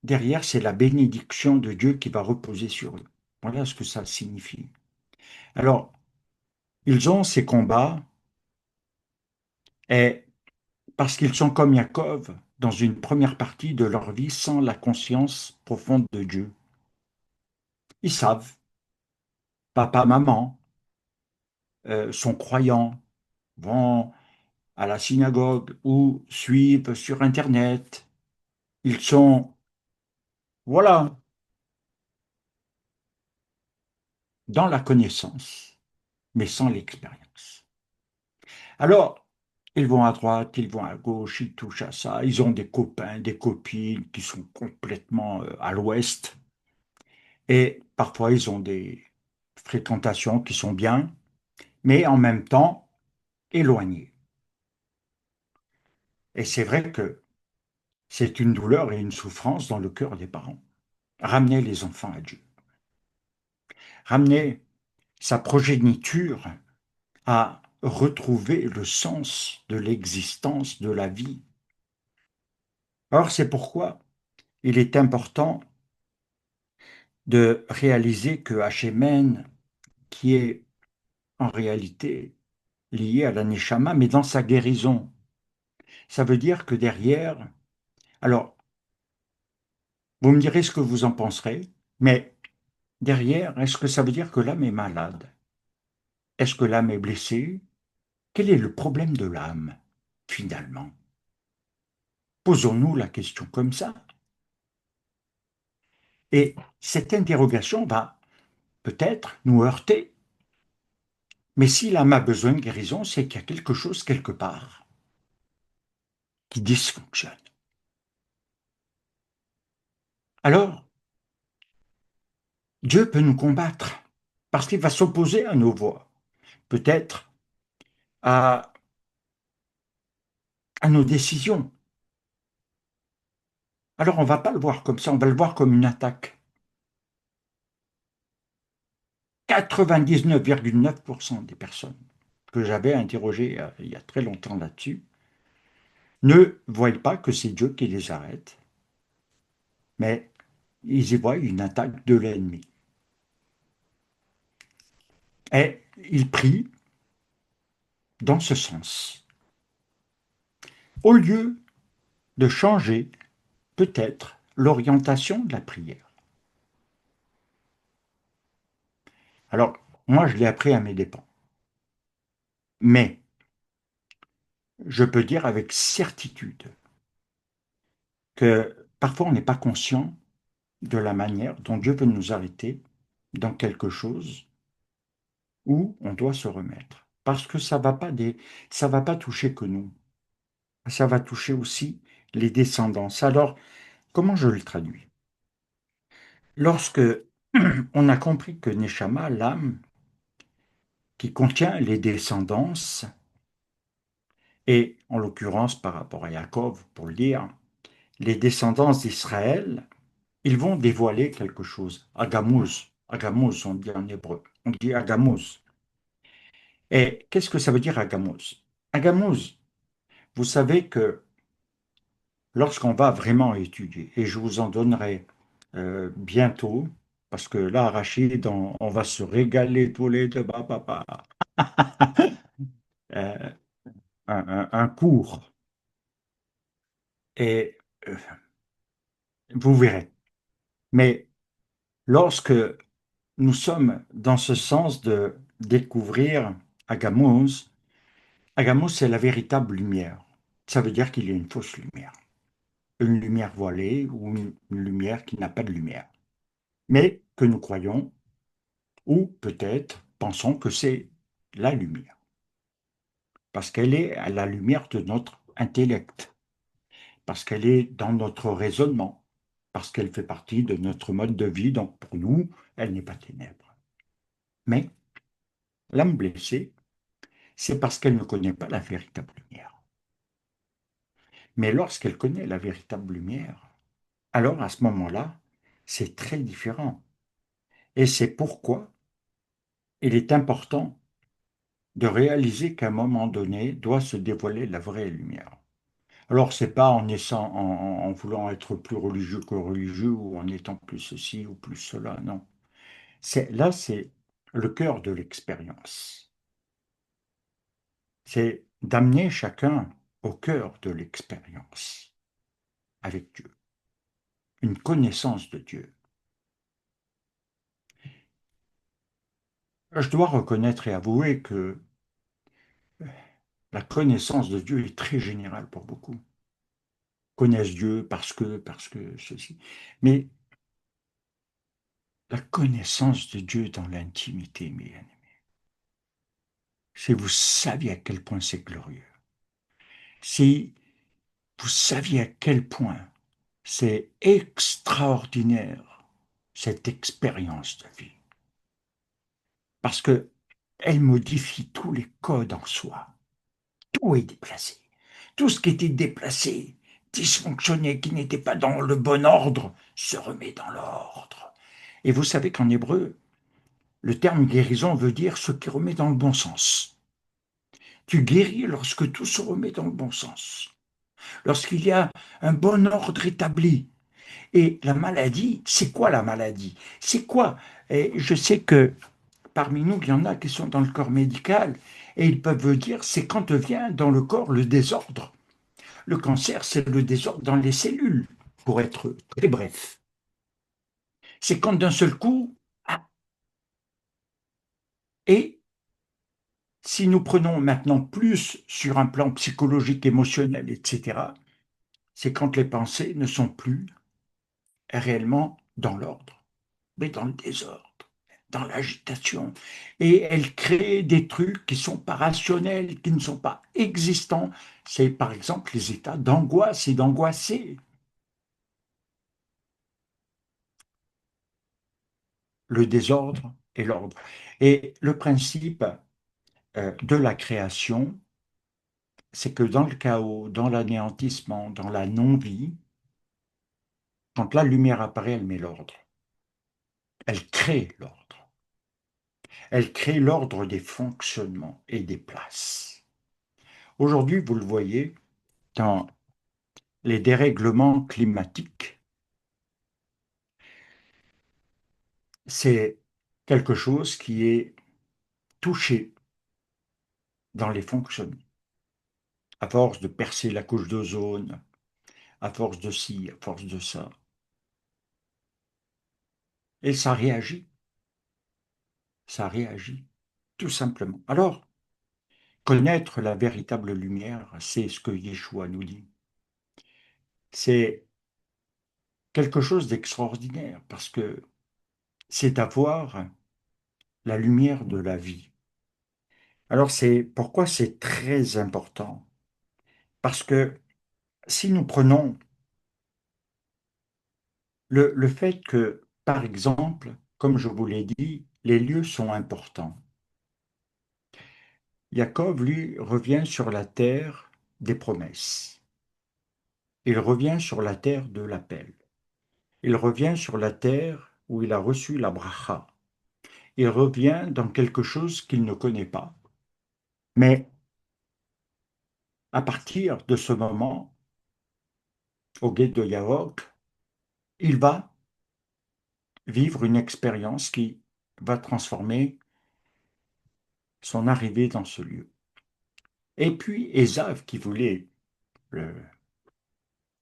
derrière, c'est la bénédiction de Dieu qui va reposer sur eux. Voilà ce que ça signifie. Alors, ils ont ces combats et parce qu'ils sont comme Jacob dans une première partie de leur vie sans la conscience profonde de Dieu. Ils savent, papa, maman sont croyants, vont à la synagogue ou suivent sur Internet. Ils sont, voilà, dans la connaissance, mais sans l'expérience. Alors, ils vont à droite, ils vont à gauche, ils touchent à ça, ils ont des copains, des copines qui sont complètement à l'ouest, et parfois ils ont des fréquentations qui sont bien, mais en même temps éloignées. Et c'est vrai que c'est une douleur et une souffrance dans le cœur des parents. Ramener les enfants à Dieu, ramener sa progéniture à retrouver le sens de l'existence, de la vie. Or, c'est pourquoi il est important de réaliser que Hachémen, qui est en réalité lié à la Neshama, mais dans sa guérison, ça veut dire que derrière, alors, vous me direz ce que vous en penserez, mais derrière, est-ce que ça veut dire que l'âme est malade? Est-ce que l'âme est blessée? Quel est le problème de l'âme, finalement? Posons-nous la question comme ça. Et cette interrogation va peut-être nous heurter. Mais si l'âme a besoin de guérison, c'est qu'il y a quelque chose quelque part qui dysfonctionne. Alors, Dieu peut nous combattre parce qu'il va s'opposer à nos voies, peut-être à, à nos décisions. Alors on ne va pas le voir comme ça, on va le voir comme une attaque. 99,9% des personnes que j'avais interrogées il y a très longtemps là-dessus ne voient pas que c'est Dieu qui les arrête, mais ils y voient une attaque de l'ennemi. Et ils prient dans ce sens. Au lieu de changer peut-être l'orientation de la prière. Alors, moi, je l'ai appris à mes dépens. Mais je peux dire avec certitude que parfois on n'est pas conscient de la manière dont Dieu veut nous arrêter dans quelque chose où on doit se remettre. Parce que ça va pas toucher que nous. Ça va toucher aussi les descendants. Alors, comment je le traduis? Lorsque on a compris que Neshama, l'âme, qui contient les descendances, et en l'occurrence par rapport à Jacob, pour le dire, les descendants d'Israël, ils vont dévoiler quelque chose. Agamuz. Agamuz, on dit en hébreu. On dit Agamuz. Et qu'est-ce que ça veut dire Agamuz? Agamuz, vous savez que lorsqu'on va vraiment étudier, et je vous en donnerai bientôt, parce que là, Rachid, on va se régaler tous les deux, papa, euh, un cours. Et vous verrez. Mais lorsque nous sommes dans ce sens de découvrir Agamous, Agamous, c'est la véritable lumière. Ça veut dire qu'il y a une fausse lumière, une lumière voilée ou une lumière qui n'a pas de lumière, mais que nous croyons, ou peut-être pensons que c'est la lumière, parce qu'elle est à la lumière de notre intellect, parce qu'elle est dans notre raisonnement, parce qu'elle fait partie de notre mode de vie, donc pour nous, elle n'est pas ténèbre. Mais l'âme blessée, c'est parce qu'elle ne connaît pas la véritable lumière. Mais lorsqu'elle connaît la véritable lumière, alors à ce moment-là, c'est très différent. Et c'est pourquoi il est important de réaliser qu'à un moment donné doit se dévoiler la vraie lumière. Alors, c'est pas en voulant être plus religieux que religieux ou en étant plus ceci ou plus cela, non. C'est le cœur de l'expérience. C'est d'amener chacun au cœur de l'expérience avec Dieu, une connaissance de Dieu. Je dois reconnaître et avouer que la connaissance de Dieu est très générale pour beaucoup. Connaissent Dieu parce que ceci. Mais la connaissance de Dieu dans l'intimité, mes amis, si vous saviez à quel point c'est glorieux, si vous saviez à quel point c'est extraordinaire, cette expérience de vie, parce que elle modifie tous les codes en soi. Tout est déplacé. Tout ce qui était déplacé, dysfonctionnait, qui n'était pas dans le bon ordre, se remet dans l'ordre. Et vous savez qu'en hébreu, le terme guérison veut dire ce qui remet dans le bon sens. Tu guéris lorsque tout se remet dans le bon sens, lorsqu'il y a un bon ordre établi. Et la maladie, c'est quoi la maladie? C'est quoi? Et je sais que parmi nous, il y en a qui sont dans le corps médical et ils peuvent dire c'est quand vient dans le corps le désordre. Le cancer, c'est le désordre dans les cellules, pour être très bref. C'est quand d'un seul coup, ah, et si nous prenons maintenant plus sur un plan psychologique, émotionnel, etc., c'est quand les pensées ne sont plus réellement dans l'ordre, mais dans le désordre, dans l'agitation. Et elles créent des trucs qui ne sont pas rationnels, qui ne sont pas existants. C'est par exemple les états d'angoisse et d'angoissé, le désordre et l'ordre. Et le principe de la création, c'est que dans le chaos, dans l'anéantissement, dans la non-vie, Quand la lumière apparaît, elle met l'ordre. Elle crée l'ordre. Elle crée l'ordre des fonctionnements et des places. Aujourd'hui, vous le voyez, dans les dérèglements climatiques, c'est quelque chose qui est touché dans les fonctionnements. À force de percer la couche d'ozone, à force de ci, à force de ça. Et ça réagit, tout simplement. Alors, connaître la véritable lumière, c'est ce que Yeshua nous dit. C'est quelque chose d'extraordinaire parce que c'est avoir la lumière de la vie. Alors, c'est pourquoi c'est très important. Parce que si nous prenons le fait que, par exemple, comme je vous l'ai dit, les lieux sont importants. Jacob, lui, revient sur la terre des promesses. Il revient sur la terre de l'appel. Il revient sur la terre où il a reçu la bracha. Il revient dans quelque chose qu'il ne connaît pas. Mais à partir de ce moment, au guet de Yahok, il va vivre une expérience qui va transformer son arrivée dans ce lieu. Et puis Ésav qui voulait le,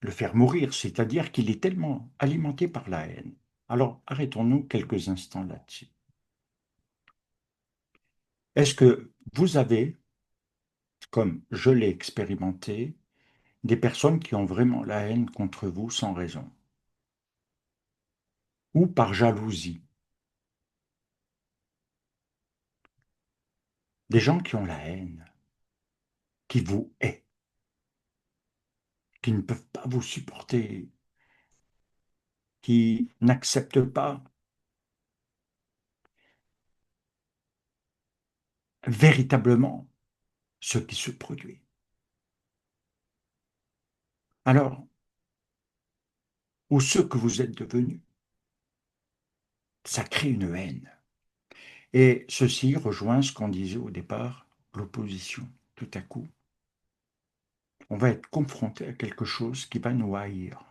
le faire mourir, c'est-à-dire qu'il est tellement alimenté par la haine. Alors arrêtons-nous quelques instants là-dessus. Est-ce que vous avez, comme je l'ai expérimenté, des personnes qui ont vraiment la haine contre vous sans raison, ou par jalousie, des gens qui ont la haine, qui vous haïssent, qui ne peuvent pas vous supporter, qui n'acceptent pas véritablement ce qui se produit. Alors, ou ce que vous êtes devenus, ça crée une haine. Et ceci rejoint ce qu'on disait au départ, l'opposition. Tout à coup, on va être confronté à quelque chose qui va nous haïr.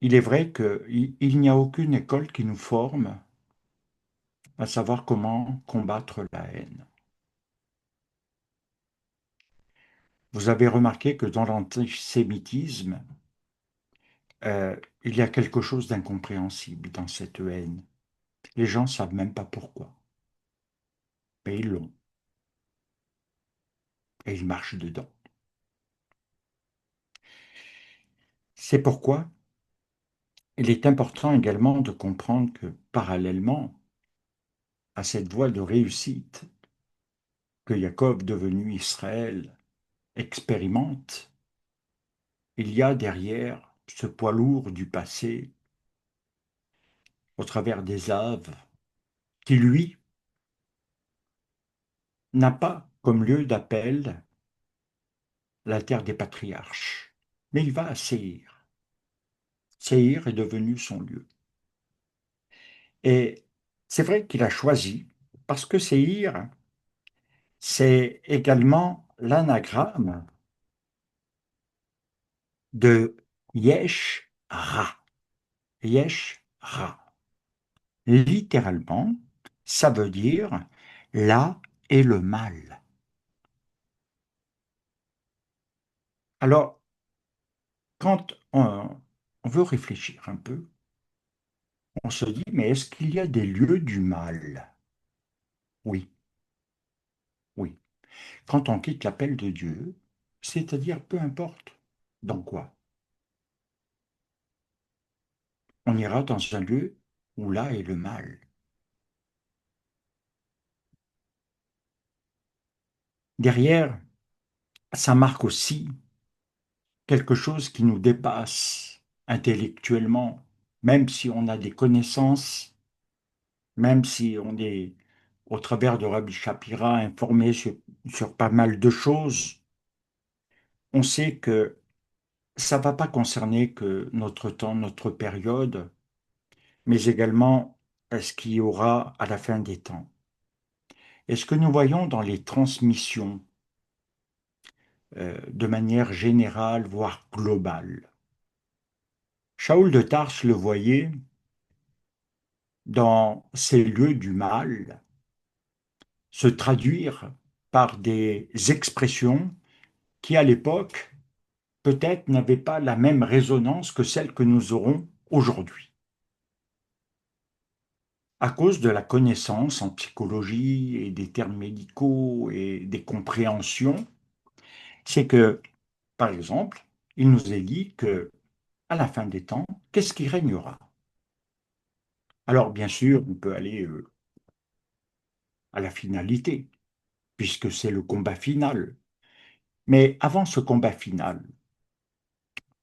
Il est vrai qu'il n'y a aucune école qui nous forme à savoir comment combattre la haine. Vous avez remarqué que dans l'antisémitisme, il y a quelque chose d'incompréhensible dans cette haine. Les gens ne savent même pas pourquoi, mais ils l'ont, et ils marchent dedans. C'est pourquoi il est important également de comprendre que parallèlement à cette voie de réussite que Jacob, devenu Israël, expérimente, il y a derrière ce poids lourd du passé, au travers des Aves, qui lui n'a pas comme lieu d'appel la terre des patriarches, mais il va à Séhir. Séhir est devenu son lieu. Et c'est vrai qu'il a choisi, parce que Séhir, c'est également l'anagramme de Yesh Ra. Yesh Ra. Littéralement, ça veut dire là est le mal. Alors, quand on veut réfléchir un peu, on se dit, mais est-ce qu'il y a des lieux du mal? Oui, oui. Quand on quitte l'appel de Dieu, c'est-à-dire peu importe dans quoi, on ira dans un lieu où là est le mal. Derrière, ça marque aussi quelque chose qui nous dépasse intellectuellement, même si on a des connaissances, même si on est, au travers de Rabbi Shapira, informé sur pas mal de choses, on sait que ça va pas concerner que notre temps, notre période, mais également ce qu'il y aura à la fin des temps. Et ce que nous voyons dans les transmissions, de manière générale, voire globale. Shaoul de Tarse le voyait dans ces lieux du mal se traduire par des expressions qui, à l'époque, peut-être n'avaient pas la même résonance que celles que nous aurons aujourd'hui. À cause de la connaissance en psychologie et des termes médicaux et des compréhensions, c'est que, par exemple, il nous est dit que, à la fin des temps, qu'est-ce qui régnera? Alors, bien sûr, on peut aller à la finalité, puisque c'est le combat final. Mais avant ce combat final,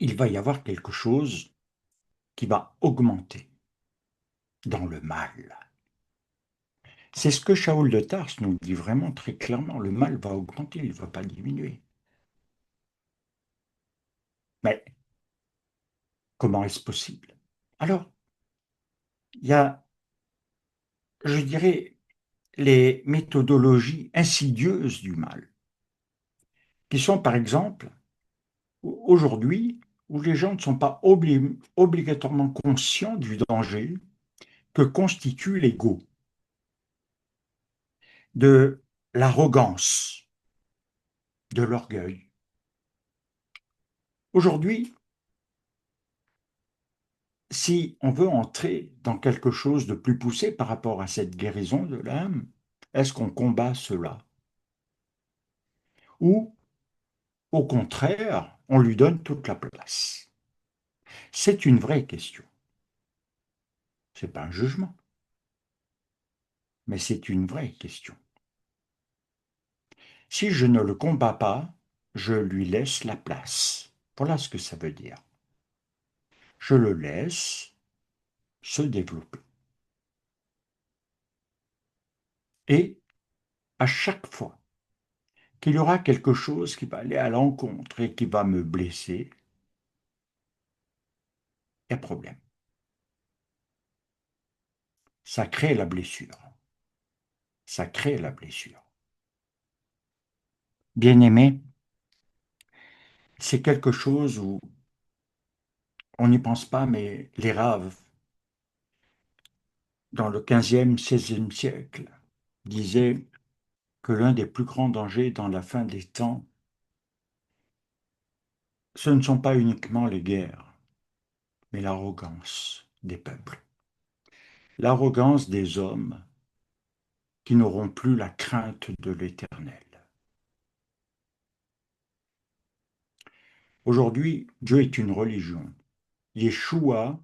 il va y avoir quelque chose qui va augmenter dans le mal. C'est ce que Shaoul de Tarse nous dit vraiment très clairement. Le mal va augmenter, il ne va pas diminuer. Mais comment est-ce possible? Alors, il y a, je dirais, les méthodologies insidieuses du mal, qui sont par exemple, aujourd'hui, où les gens ne sont pas obligatoirement conscients du danger que constitue l'ego, de l'arrogance, de l'orgueil. Aujourd'hui, si on veut entrer dans quelque chose de plus poussé par rapport à cette guérison de l'âme, est-ce qu'on combat cela? Ou, au contraire, on lui donne toute la place? C'est une vraie question. Ce n'est pas un jugement, mais c'est une vraie question. Si je ne le combats pas, je lui laisse la place. Voilà ce que ça veut dire. Je le laisse se développer. Et à chaque fois qu'il y aura quelque chose qui va aller à l'encontre et qui va me blesser, il y a problème. Ça crée la blessure. Ça crée la blessure. Bien-aimé, c'est quelque chose où on n'y pense pas, mais les Raves, dans le 15e, 16e siècle, disaient que l'un des plus grands dangers dans la fin des temps, ce ne sont pas uniquement les guerres, mais l'arrogance des peuples, l'arrogance des hommes qui n'auront plus la crainte de l'Éternel. Aujourd'hui, Dieu est une religion. Yeshua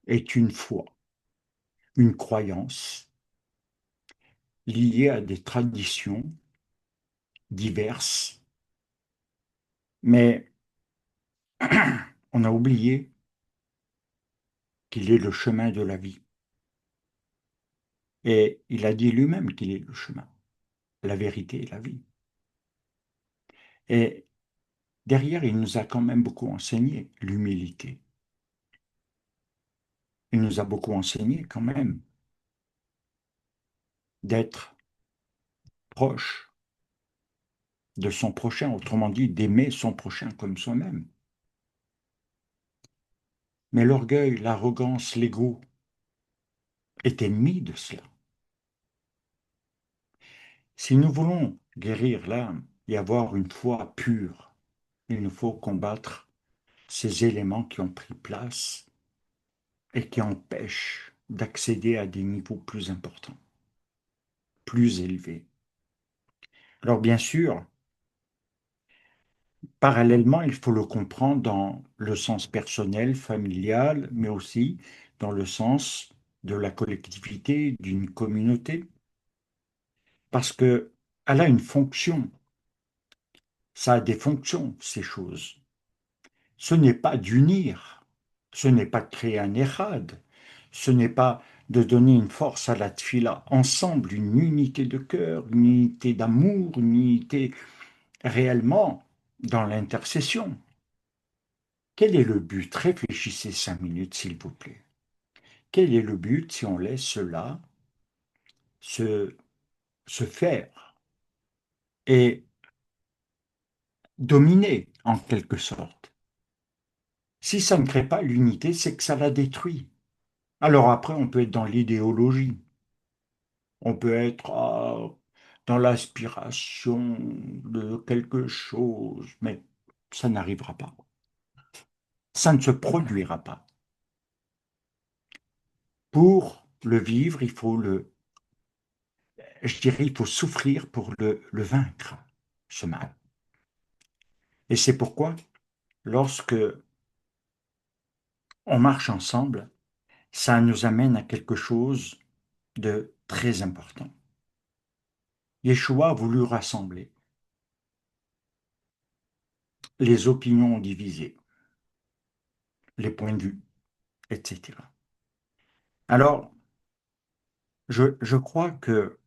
est une foi, une croyance liée à des traditions diverses, mais on a oublié qu'il est le chemin de la vie. Et il a dit lui-même qu'il est le chemin, la vérité et la vie. Et derrière, il nous a quand même beaucoup enseigné l'humilité. Il nous a beaucoup enseigné quand même d'être proche de son prochain, autrement dit, d'aimer son prochain comme soi-même. Mais l'orgueil, l'arrogance, l'ego est ennemi de cela. Si nous voulons guérir l'âme et avoir une foi pure, il nous faut combattre ces éléments qui ont pris place et qui empêchent d'accéder à des niveaux plus importants, plus élevés. Alors bien sûr, parallèlement, il faut le comprendre dans le sens personnel, familial, mais aussi dans le sens de la collectivité, d'une communauté, parce que elle a une fonction, ça a des fonctions, ces choses. Ce n'est pas d'unir, ce n'est pas de créer un érad, ce n'est pas de donner une force à la tfila ensemble, une unité de cœur, une unité d'amour, une unité réellement dans l'intercession. Quel est le but? Réfléchissez 5 minutes, s'il vous plaît. Quel est le but si on laisse cela se, se faire et dominer en quelque sorte? Si ça ne crée pas l'unité, c'est que ça la détruit. Alors après, on peut être dans l'idéologie, on peut être dans l'aspiration de quelque chose, mais ça n'arrivera pas. Ça ne se produira pas. Pour le vivre, je dirais, il faut souffrir pour le vaincre, ce mal. Et c'est pourquoi, lorsque on marche ensemble, ça nous amène à quelque chose de très important. Yeshua a voulu rassembler les opinions divisées, les points de vue, etc. Alors, je crois que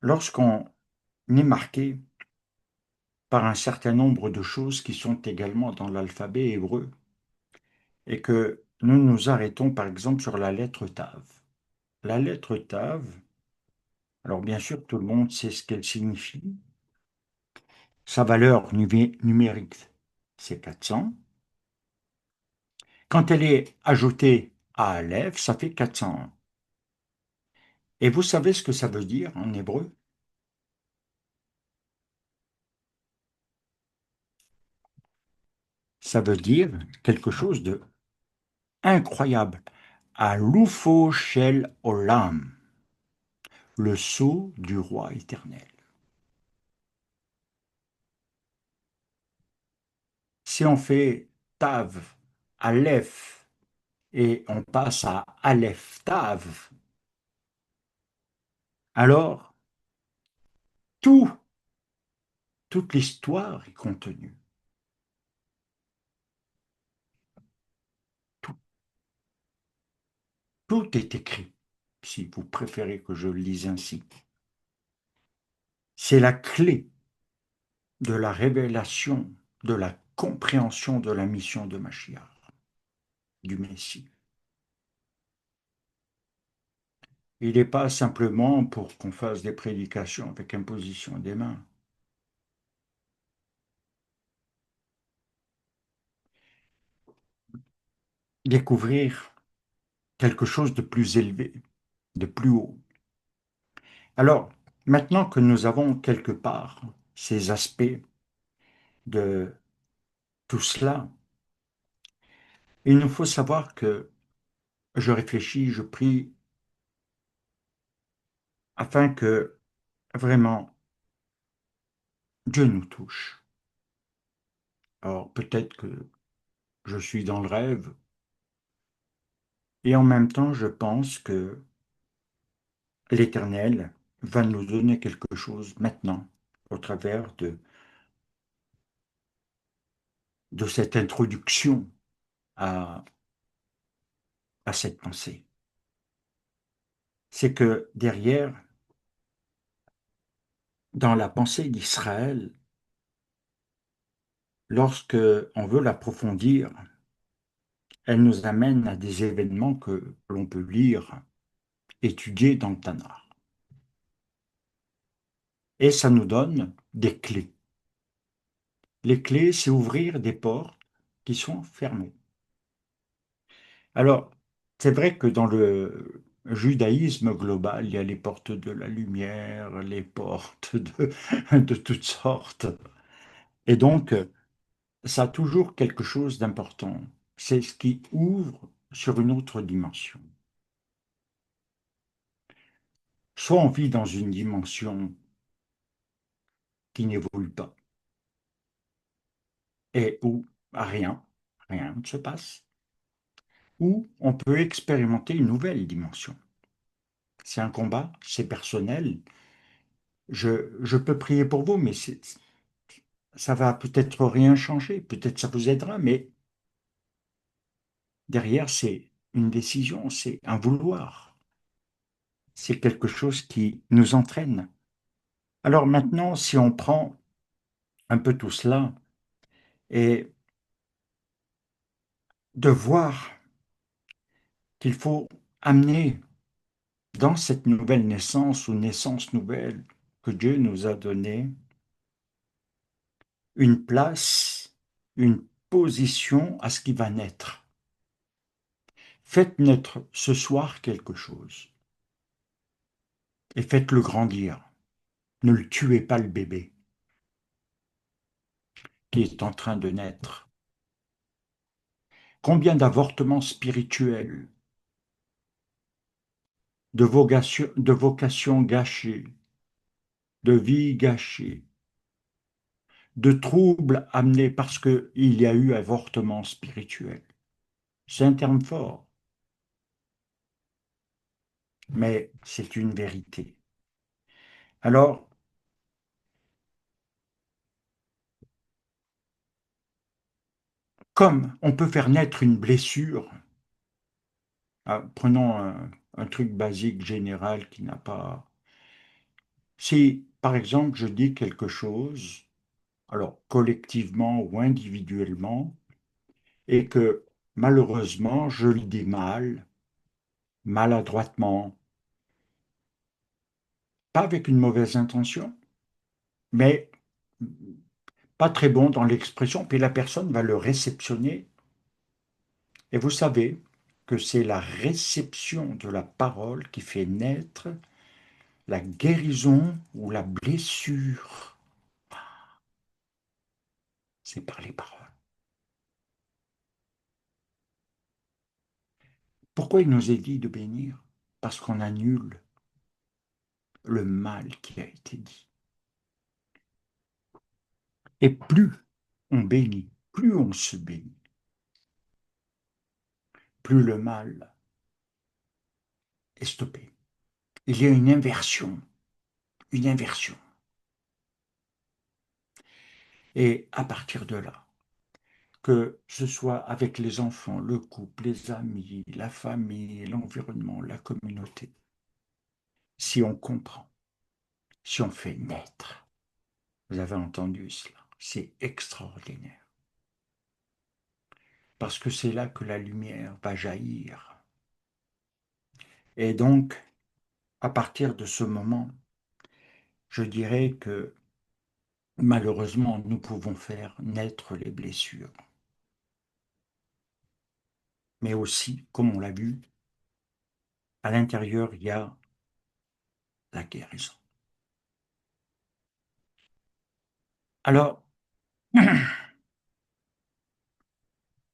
lorsqu'on est marqué par un certain nombre de choses qui sont également dans l'alphabet hébreu, et que nous nous arrêtons par exemple sur la lettre Tav. La lettre Tav, alors bien sûr tout le monde sait ce qu'elle signifie. Sa valeur numérique, c'est 400. Quand elle est ajoutée à Aleph, ça fait 401. Et vous savez ce que ça veut dire en hébreu? Ça veut dire quelque chose de incroyable. Aloufo shel olam, le sceau du roi éternel. Si on fait Tav, Aleph, et on passe à Aleph Tav, alors tout, toute l'histoire est contenue. Tout, tout est écrit, si vous préférez que je le lise ainsi. C'est la clé de la révélation, de la compréhension de la mission de Mashiach, du Messie. Il n'est pas simplement pour qu'on fasse des prédications avec imposition des mains. Découvrir quelque chose de plus élevé, de plus haut. Alors, maintenant que nous avons quelque part ces aspects de tout cela, il nous faut savoir que je réfléchis, je prie afin que vraiment Dieu nous touche. Alors peut-être que je suis dans le rêve et en même temps je pense que l'Éternel va nous donner quelque chose maintenant au travers de cette introduction à, à cette pensée. C'est que derrière, dans la pensée d'Israël, lorsque on veut l'approfondir, elle nous amène à des événements que l'on peut lire, étudier dans le Tanakh. Et ça nous donne des clés. Les clés, c'est ouvrir des portes qui sont fermées. Alors, c'est vrai que dans le judaïsme global, il y a les portes de la lumière, les portes de toutes sortes. Et donc, ça a toujours quelque chose d'important. C'est ce qui ouvre sur une autre dimension. Soit on vit dans une dimension qui n'évolue pas et où rien ne se passe, ou on peut expérimenter une nouvelle dimension. C'est un combat, c'est personnel. Je peux prier pour vous, mais ça va peut-être rien changer, peut-être ça vous aidera, mais derrière, c'est une décision, c'est un vouloir, c'est quelque chose qui nous entraîne. Alors maintenant, si on prend un peu tout cela et de voir qu'il faut amener dans cette nouvelle naissance ou naissance nouvelle que Dieu nous a donnée, une place, une position à ce qui va naître. Faites naître ce soir quelque chose et faites-le grandir. Ne le tuez pas le bébé qui est en train de naître. Combien d'avortements spirituels, de vocations gâchées, de vies gâchées, de troubles amenés parce qu'il y a eu avortement spirituel. C'est un terme fort, mais c'est une vérité. Alors, comme on peut faire naître une blessure, prenons un truc basique, général, qui n'a pas... Si, par exemple, je dis quelque chose, alors collectivement ou individuellement, et que malheureusement, je le dis mal, maladroitement, pas avec une mauvaise intention, mais pas très bon dans l'expression, puis la personne va le réceptionner. Et vous savez que c'est la réception de la parole qui fait naître la guérison ou la blessure. C'est par les paroles. Pourquoi il nous est dit de bénir? Parce qu'on annule le mal qui a été dit. Et plus on bénit, plus on se bénit, plus le mal est stoppé. Il y a une inversion, une inversion. Et à partir de là, que ce soit avec les enfants, le couple, les amis, la famille, l'environnement, la communauté, si on comprend, si on fait naître, vous avez entendu cela, c'est extraordinaire. Parce que c'est là que la lumière va jaillir. Et donc, à partir de ce moment, je dirais que malheureusement, nous pouvons faire naître les blessures. Mais aussi, comme on l'a vu, à l'intérieur, il y a la guérison. Alors,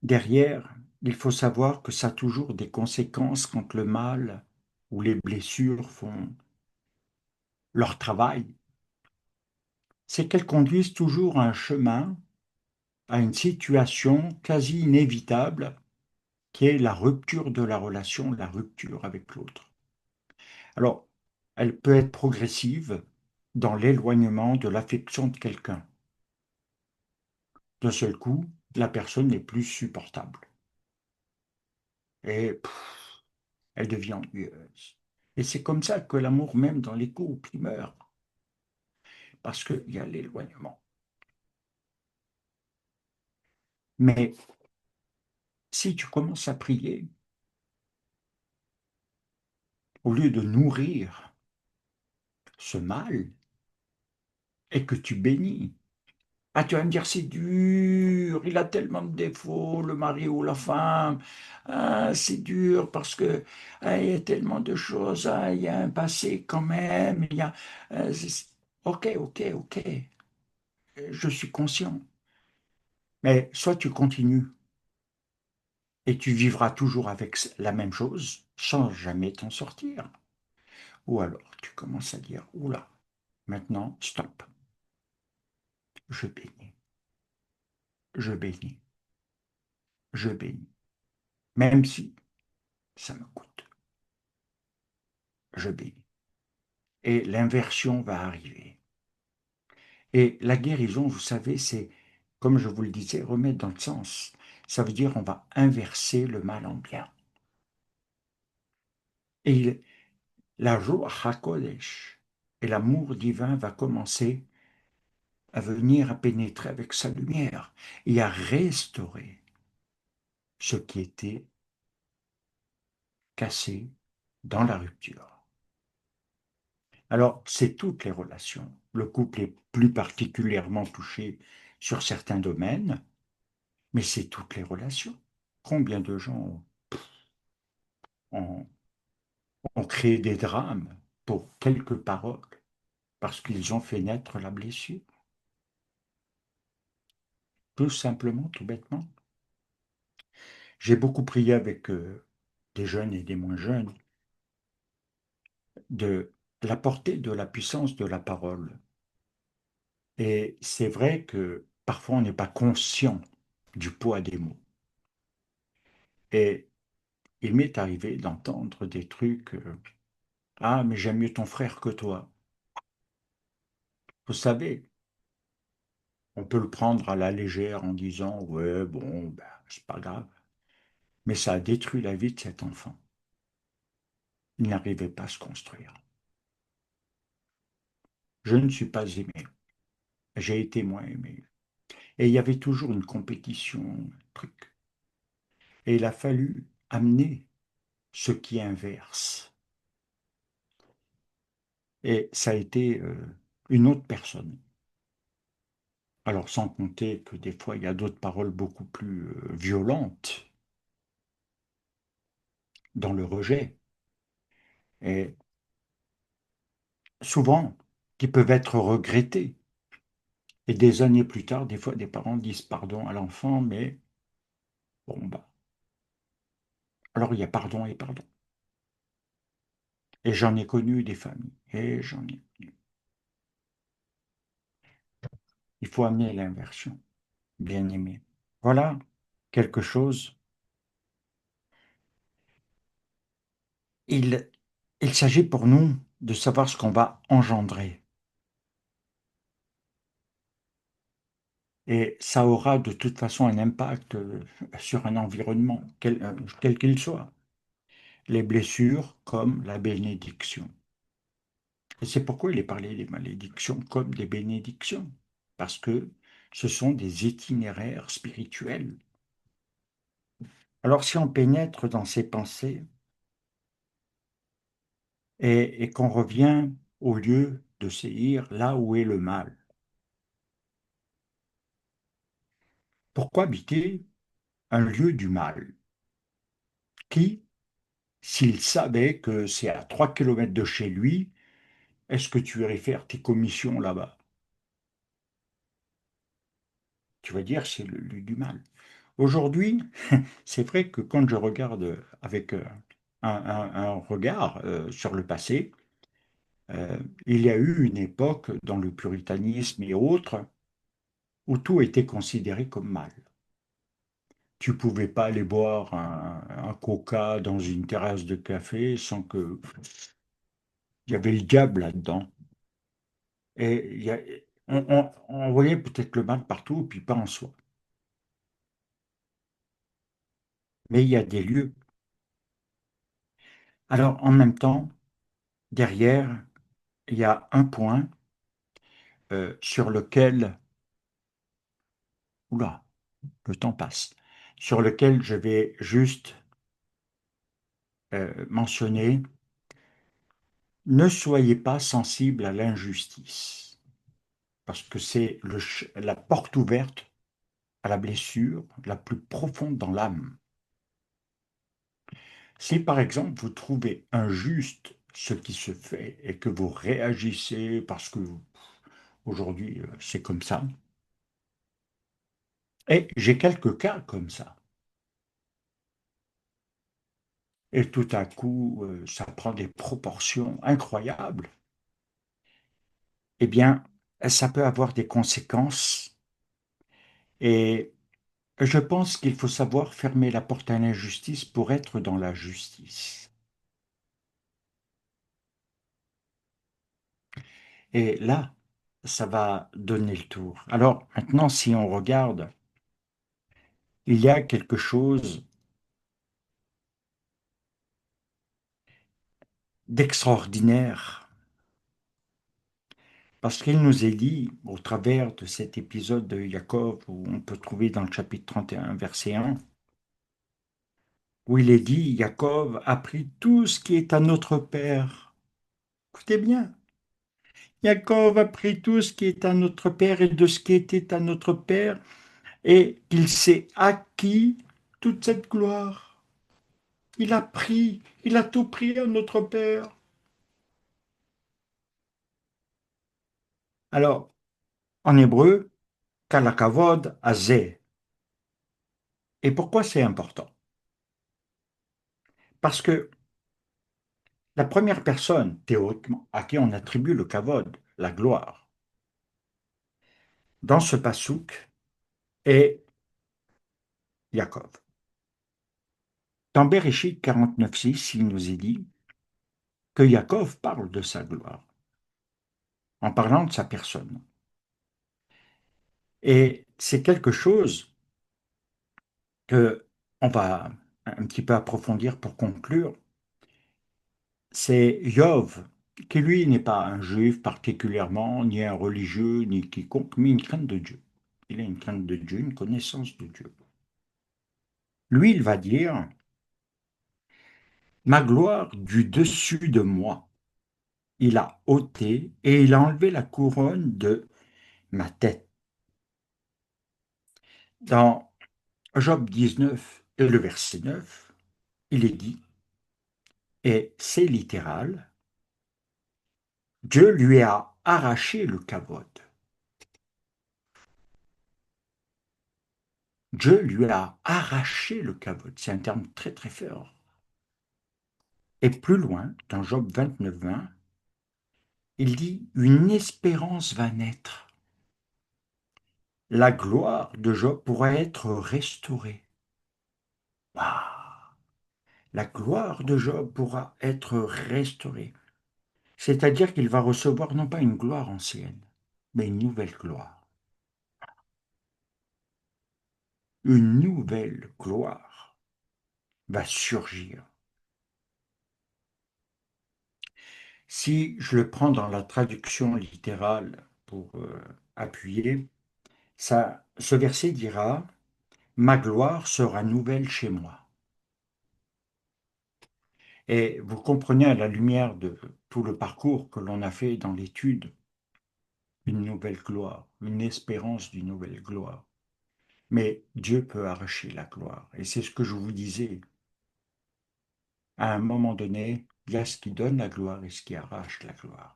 derrière, il faut savoir que ça a toujours des conséquences quand le mal ou les blessures font leur travail. C'est qu'elles conduisent toujours à un chemin, à une situation quasi inévitable, qui est la rupture de la relation, la rupture avec l'autre. Alors, elle peut être progressive dans l'éloignement de l'affection de quelqu'un. D'un seul coup, la personne n'est plus supportable et elle devient ennuyeuse. Et c'est comme ça que l'amour, même dans les couples, il meurt, parce qu'il y a l'éloignement. Mais si tu commences à prier, au lieu de nourrir ce mal, et que tu bénis, ah, tu vas me dire, c'est dur, il a tellement de défauts, le mari ou la femme. Ah, c'est dur parce que il y a tellement de choses, il y a un passé quand même. Ok, ok, ok, je suis conscient. Mais soit tu continues et tu vivras toujours avec la même chose sans jamais t'en sortir. Ou alors tu commences à dire, oula, maintenant, stop, je bénis, je bénis, je bénis. Même si ça me coûte, je bénis. Et l'inversion va arriver. Et la guérison, vous savez, c'est, comme je vous le disais, remettre dans le sens. Ça veut dire on va inverser le mal en bien. Et la Ruach HaKodesh et l'amour divin va commencer à venir à pénétrer avec sa lumière et à restaurer. ce qui était cassé dans la rupture. Alors, c'est toutes les relations. Le couple est plus particulièrement touché sur certains domaines, mais c'est toutes les relations. Combien de gens ont, ont créé des drames pour quelques paroles parce qu'ils ont fait naître la blessure? Tout simplement, tout bêtement. J'ai beaucoup prié avec des jeunes et des moins jeunes de la portée de la puissance de la parole. Et c'est vrai que parfois on n'est pas conscient du poids des mots. Et il m'est arrivé d'entendre des trucs, ah, mais j'aime mieux ton frère que toi. Vous savez, on peut le prendre à la légère en disant, ouais, bon, ben, c'est pas grave. Mais ça a détruit la vie de cet enfant. Il n'arrivait pas à se construire. Je ne suis pas aimé. J'ai été moins aimé. Et il y avait toujours une compétition, un truc. Et il a fallu amener ce qui inverse. Et ça a été une autre personne. Alors sans compter que des fois, il y a d'autres paroles beaucoup plus violentes dans le rejet. Et souvent, qui peuvent être regrettées. Et des années plus tard, des fois, des parents disent pardon à l'enfant, mais bon, bah, alors il y a pardon et pardon. Et j'en ai connu des familles. Et j'en ai. Il faut amener l'inversion, bien aimé. Voilà quelque chose. Il, il s'agit pour nous de savoir ce qu'on va engendrer. Et ça aura de toute façon un impact sur un environnement, quel qu'il soit. Les blessures comme la bénédiction. Et c'est pourquoi il est parlé des malédictions comme des bénédictions. Parce que ce sont des itinéraires spirituels. Alors si on pénètre dans ces pensées et qu'on revient au lieu de séir là où est le mal, pourquoi habiter un lieu du mal qui, s'il savait que c'est à 3 kilomètres de chez lui, est-ce que tu irais faire tes commissions là-bas? Tu vas dire, c'est le lieu du mal. Aujourd'hui, c'est vrai que quand je regarde avec un regard sur le passé, euh, il y a eu une époque dans le puritanisme et autres où tout était considéré comme mal. Tu pouvais pas aller boire un coca dans une terrasse de café sans que il y avait le diable là-dedans. Et on voyait peut-être le mal partout, puis pas en soi. Mais il y a des lieux. Alors, en même temps, derrière, il y a un point sur lequel, oula, le temps passe, sur lequel je vais juste mentionner, ne soyez pas sensible à l'injustice, parce que c'est la porte ouverte à la blessure la plus profonde dans l'âme. Si par exemple vous trouvez injuste ce qui se fait et que vous réagissez parce que aujourd'hui c'est comme ça, et j'ai quelques cas comme ça, et tout à coup ça prend des proportions incroyables, eh bien ça peut avoir des conséquences et je pense qu'il faut savoir fermer la porte à l'injustice pour être dans la justice. Et là, ça va donner le tour. Alors maintenant, si on regarde, il y a quelque chose d'extraordinaire, parce qu'il nous est dit, au travers de cet épisode de Jacob, où on peut trouver dans le chapitre 31, verset 1, où il est dit, Jacob a pris tout ce qui est à notre Père. Écoutez bien, Jacob a pris tout ce qui est à notre Père et de ce qui était à notre Père, et qu'il s'est acquis toute cette gloire. Il a tout pris à notre Père. Alors, en hébreu, kalakavod azeh. Et pourquoi c'est important? Parce que la première personne, théoriquement, à qui on attribue le kavod, la gloire, dans ce passouk, est Yaakov. Dans Bereshit 49,6, il nous est dit que Yaakov parle de sa gloire, en parlant de sa personne. Et c'est quelque chose que on va un petit peu approfondir pour conclure. C'est Yov, qui lui n'est pas un juif particulièrement, ni un religieux, ni quiconque, mais une crainte de Dieu. Il a une crainte de Dieu, une connaissance de Dieu. Lui, il va dire, ma gloire du dessus de moi, il a ôté et il a enlevé la couronne de ma tête. Dans Job 19 et le verset 9, il est dit, et c'est littéral, Dieu lui a arraché le kavod. Dieu lui a arraché le kavod. C'est un terme très très fort. Et plus loin, dans Job 29, 20, il dit, une espérance va naître. La gloire de Job pourra être restaurée. Waouh. La gloire de Job pourra être restaurée. C'est-à-dire qu'il va recevoir non pas une gloire ancienne, mais une nouvelle gloire. Une nouvelle gloire va surgir. Si je le prends dans la traduction littérale pour appuyer, ce verset dira, ma gloire sera nouvelle chez moi. Et vous comprenez à la lumière de tout le parcours que l'on a fait dans l'étude, une nouvelle gloire, une espérance d'une nouvelle gloire. Mais Dieu peut arracher la gloire. Et c'est ce que je vous disais. À un moment donné, il y a ce qui donne la gloire et ce qui arrache la gloire.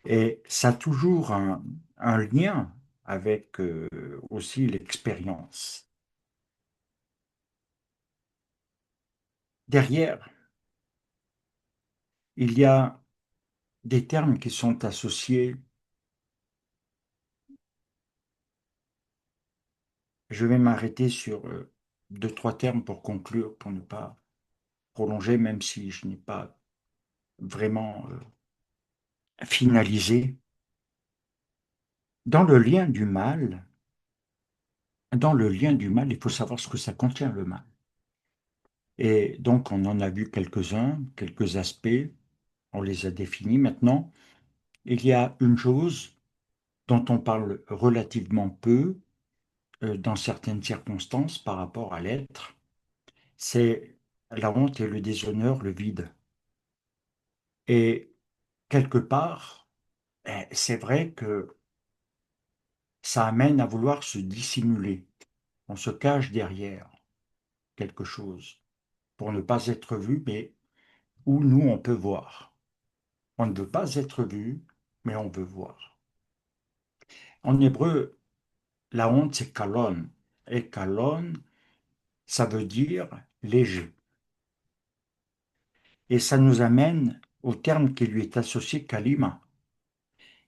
Et ça a toujours un lien avec aussi l'expérience. Derrière, il y a des termes qui sont associés. Je vais m'arrêter sur deux, trois termes pour conclure, pour ne pas prolonger, même si je n'ai pas vraiment finalisé. Dans le lien du mal, dans le lien du mal, il faut savoir ce que ça contient, le mal. Et donc, on en a vu quelques-uns, quelques aspects, on les a définis. Maintenant, il y a une chose dont on parle relativement peu dans certaines circonstances par rapport à l'être, c'est la honte et le déshonneur, le vide. Et quelque part, c'est vrai que ça amène à vouloir se dissimuler. On se cache derrière quelque chose pour ne pas être vu, mais où nous, on peut voir. On ne veut pas être vu, mais on veut voir. En hébreu, la honte, c'est kalon. Et kalon, ça veut dire léger. Et ça nous amène au terme qui lui est associé, kalima.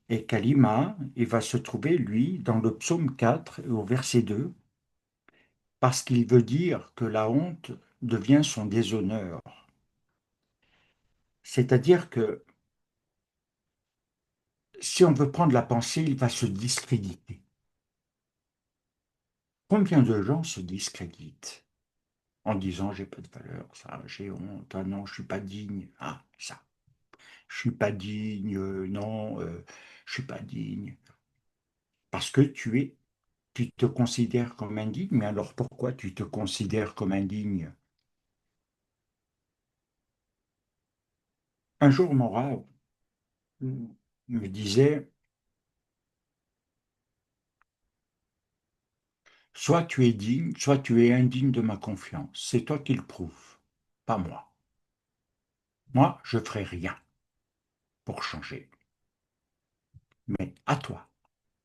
Et kalima, il va se trouver, lui, dans le psaume 4, au verset 2, parce qu'il veut dire que la honte devient son déshonneur. C'est-à-dire que si on veut prendre la pensée, il va se discréditer. Combien de gens se discréditent en disant j'ai pas de valeur, ça, j'ai honte, ah non, je suis pas digne, ah ça, je suis pas digne, non, je suis pas digne, parce que tu es tu te considères comme indigne, mais alors pourquoi tu te considères comme indigne? Un jour, Maura me disait, soit tu es digne, soit tu es indigne de ma confiance. C'est toi qui le prouves, pas moi. Moi, je ferai rien pour changer. Mais à toi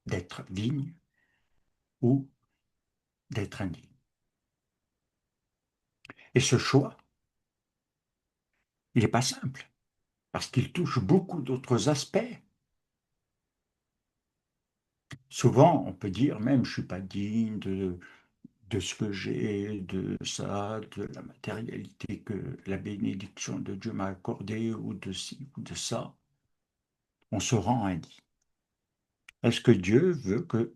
d'être digne ou d'être indigne. Et ce choix, il n'est pas simple, parce qu'il touche beaucoup d'autres aspects. Souvent, on peut dire même, je ne suis pas digne de ce que j'ai, de ça, de la matérialité que la bénédiction de Dieu m'a accordée, ou de ci, ou de ça. On se rend indigne. Est-ce que Dieu veut que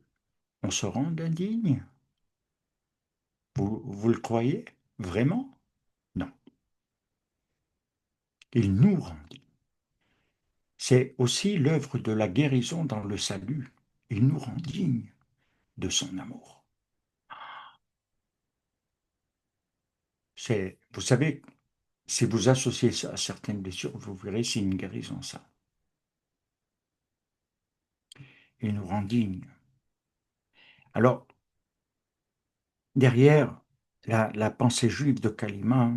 on se rende indigne? Vous le croyez vraiment? Non. Il nous rend dignes. C'est aussi l'œuvre de la guérison dans le salut. Il nous rend dignes de son amour. Vous savez, si vous associez ça à certaines blessures, vous verrez, c'est une guérison, ça. Il nous rend dignes. Alors, derrière la pensée juive de Kalima,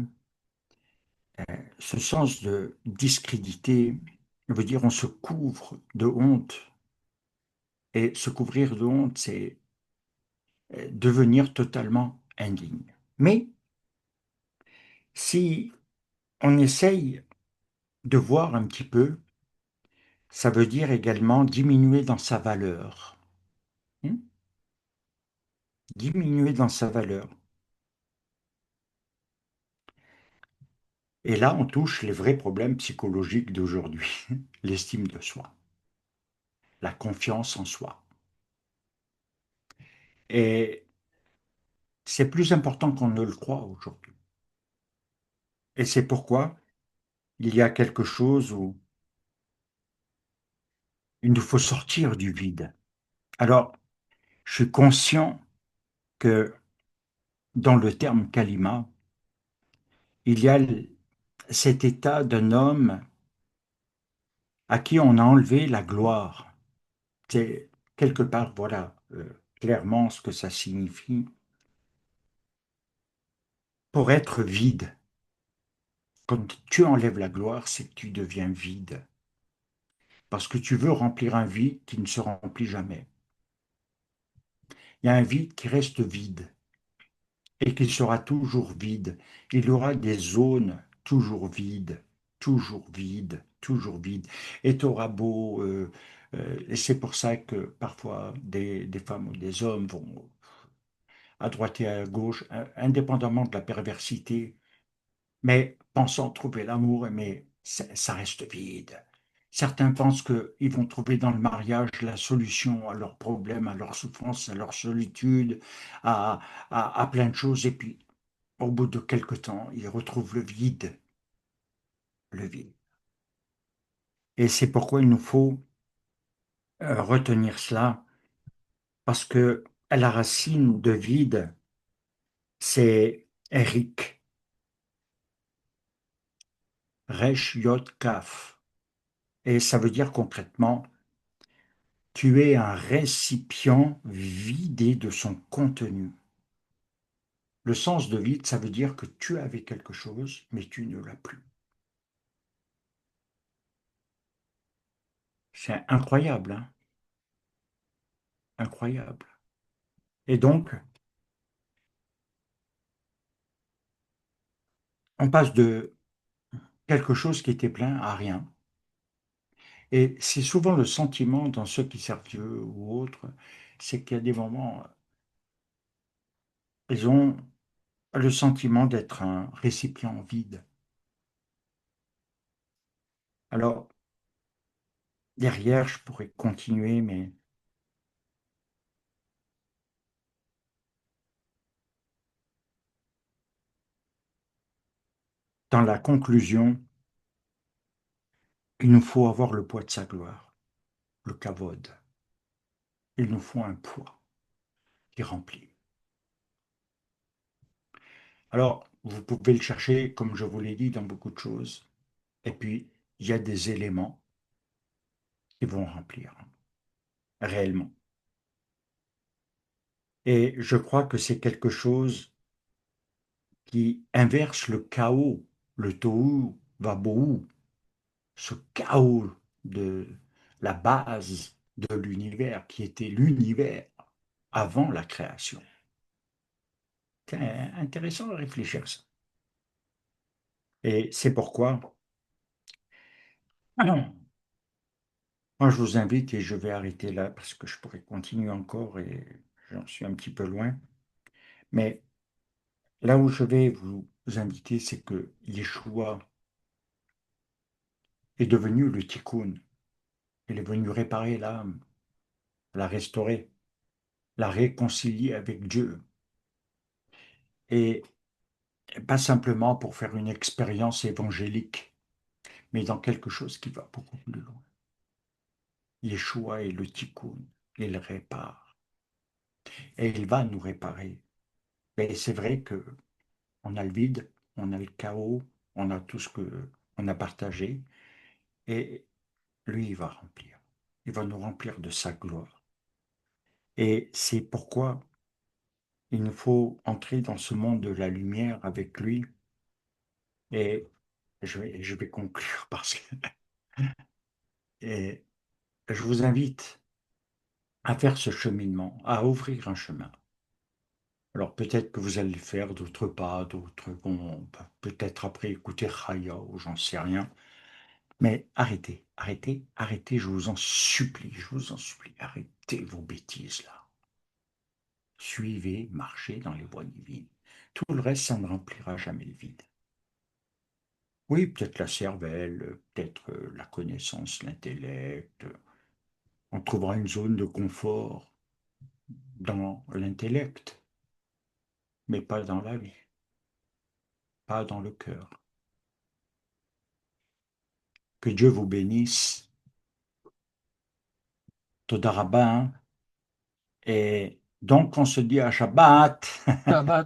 ce sens de discréditer veut dire on se couvre de honte. Et se couvrir de honte, c'est devenir totalement indigne. Mais si on essaye de voir un petit peu, ça veut dire également diminuer dans sa valeur. Hmm. Diminuer dans sa valeur. Et là, on touche les vrais problèmes psychologiques d'aujourd'hui. L'estime de soi, la confiance en soi. Et c'est plus important qu'on ne le croit aujourd'hui. Et c'est pourquoi il y a quelque chose où il nous faut sortir du vide. Alors, je suis conscient que dans le terme kalima, il y a cet état d'un homme à qui on a enlevé la gloire. C'est quelque part, voilà, clairement ce que ça signifie. Pour être vide, quand tu enlèves la gloire, c'est que tu deviens vide. Parce que tu veux remplir un vide qui ne se remplit jamais. Il y a un vide qui reste vide et qui sera toujours vide. Il y aura des zones toujours vides, toujours vides, toujours vides. Et tu auras beau... et c'est pour ça que parfois des femmes ou des hommes vont à droite et à gauche, indépendamment de la perversité, mais pensant trouver l'amour, mais ça reste vide. Certains pensent qu'ils vont trouver dans le mariage la solution à leurs problèmes, à leurs souffrances, à leur solitude, à, à plein de choses, et puis au bout de quelque temps, ils retrouvent le vide, le vide. Et c'est pourquoi il nous faut retenir cela, parce que la racine de vide, c'est Eric, Resh Yod Kaf. Et ça veut dire concrètement, tu es un récipient vidé de son contenu. Le sens de vide, ça veut dire que tu avais quelque chose, mais tu ne l'as plus. C'est incroyable, hein? Incroyable. Et donc, on passe de quelque chose qui était plein à rien. Et c'est souvent le sentiment dans ceux qui servent Dieu ou autres, c'est qu'il y a des moments, ils ont le sentiment d'être un récipient vide. Alors, derrière, je pourrais continuer, mais dans la conclusion, il nous faut avoir le poids de sa gloire, le kavod. Il nous faut un poids. qui remplit. Alors, vous pouvez le chercher, comme je vous l'ai dit, dans beaucoup de choses. Et puis, il y a des éléments qui vont remplir, réellement. Et je crois que c'est quelque chose qui inverse le chaos, le tohu vabohu, ce chaos de la base de l'univers, qui était l'univers avant la création. C'est intéressant de réfléchir à ça. Et c'est pourquoi, moi, je vous invite, et je vais arrêter là parce que je pourrais continuer encore et j'en suis un petit peu loin. Mais là où je vais vous inviter, c'est que Yeshua est devenu le tikkun. Il est venu réparer l'âme, la restaurer, la réconcilier avec Dieu. Et pas simplement pour faire une expérience évangélique, mais dans quelque chose qui va beaucoup plus loin. Yeshua est le tikkun, il répare. Et il va nous réparer. Mais c'est vrai que on a le vide, on a le chaos, on a tout ce que on a partagé, et lui, il va remplir. Il va nous remplir de sa gloire. Et c'est pourquoi il nous faut entrer dans ce monde de la lumière avec lui. Et je vais conclure parce que et je vous invite à faire ce cheminement, à ouvrir un chemin. Alors peut-être que vous allez le faire, d'autres pas, d'autres vont peut-être après écouter Chaya ou j'en sais rien. Mais arrêtez, arrêtez, arrêtez, je vous en supplie, arrêtez vos bêtises là. Suivez, marchez dans les voies divines. Tout le reste, ça ne remplira jamais le vide. Oui, peut-être la cervelle, peut-être la connaissance, l'intellect. On trouvera une zone de confort dans l'intellect, mais pas dans la vie, pas dans le cœur. Que Dieu vous bénisse. Toda rabba, hein. Et donc, on se dit à Shabbat. Ça va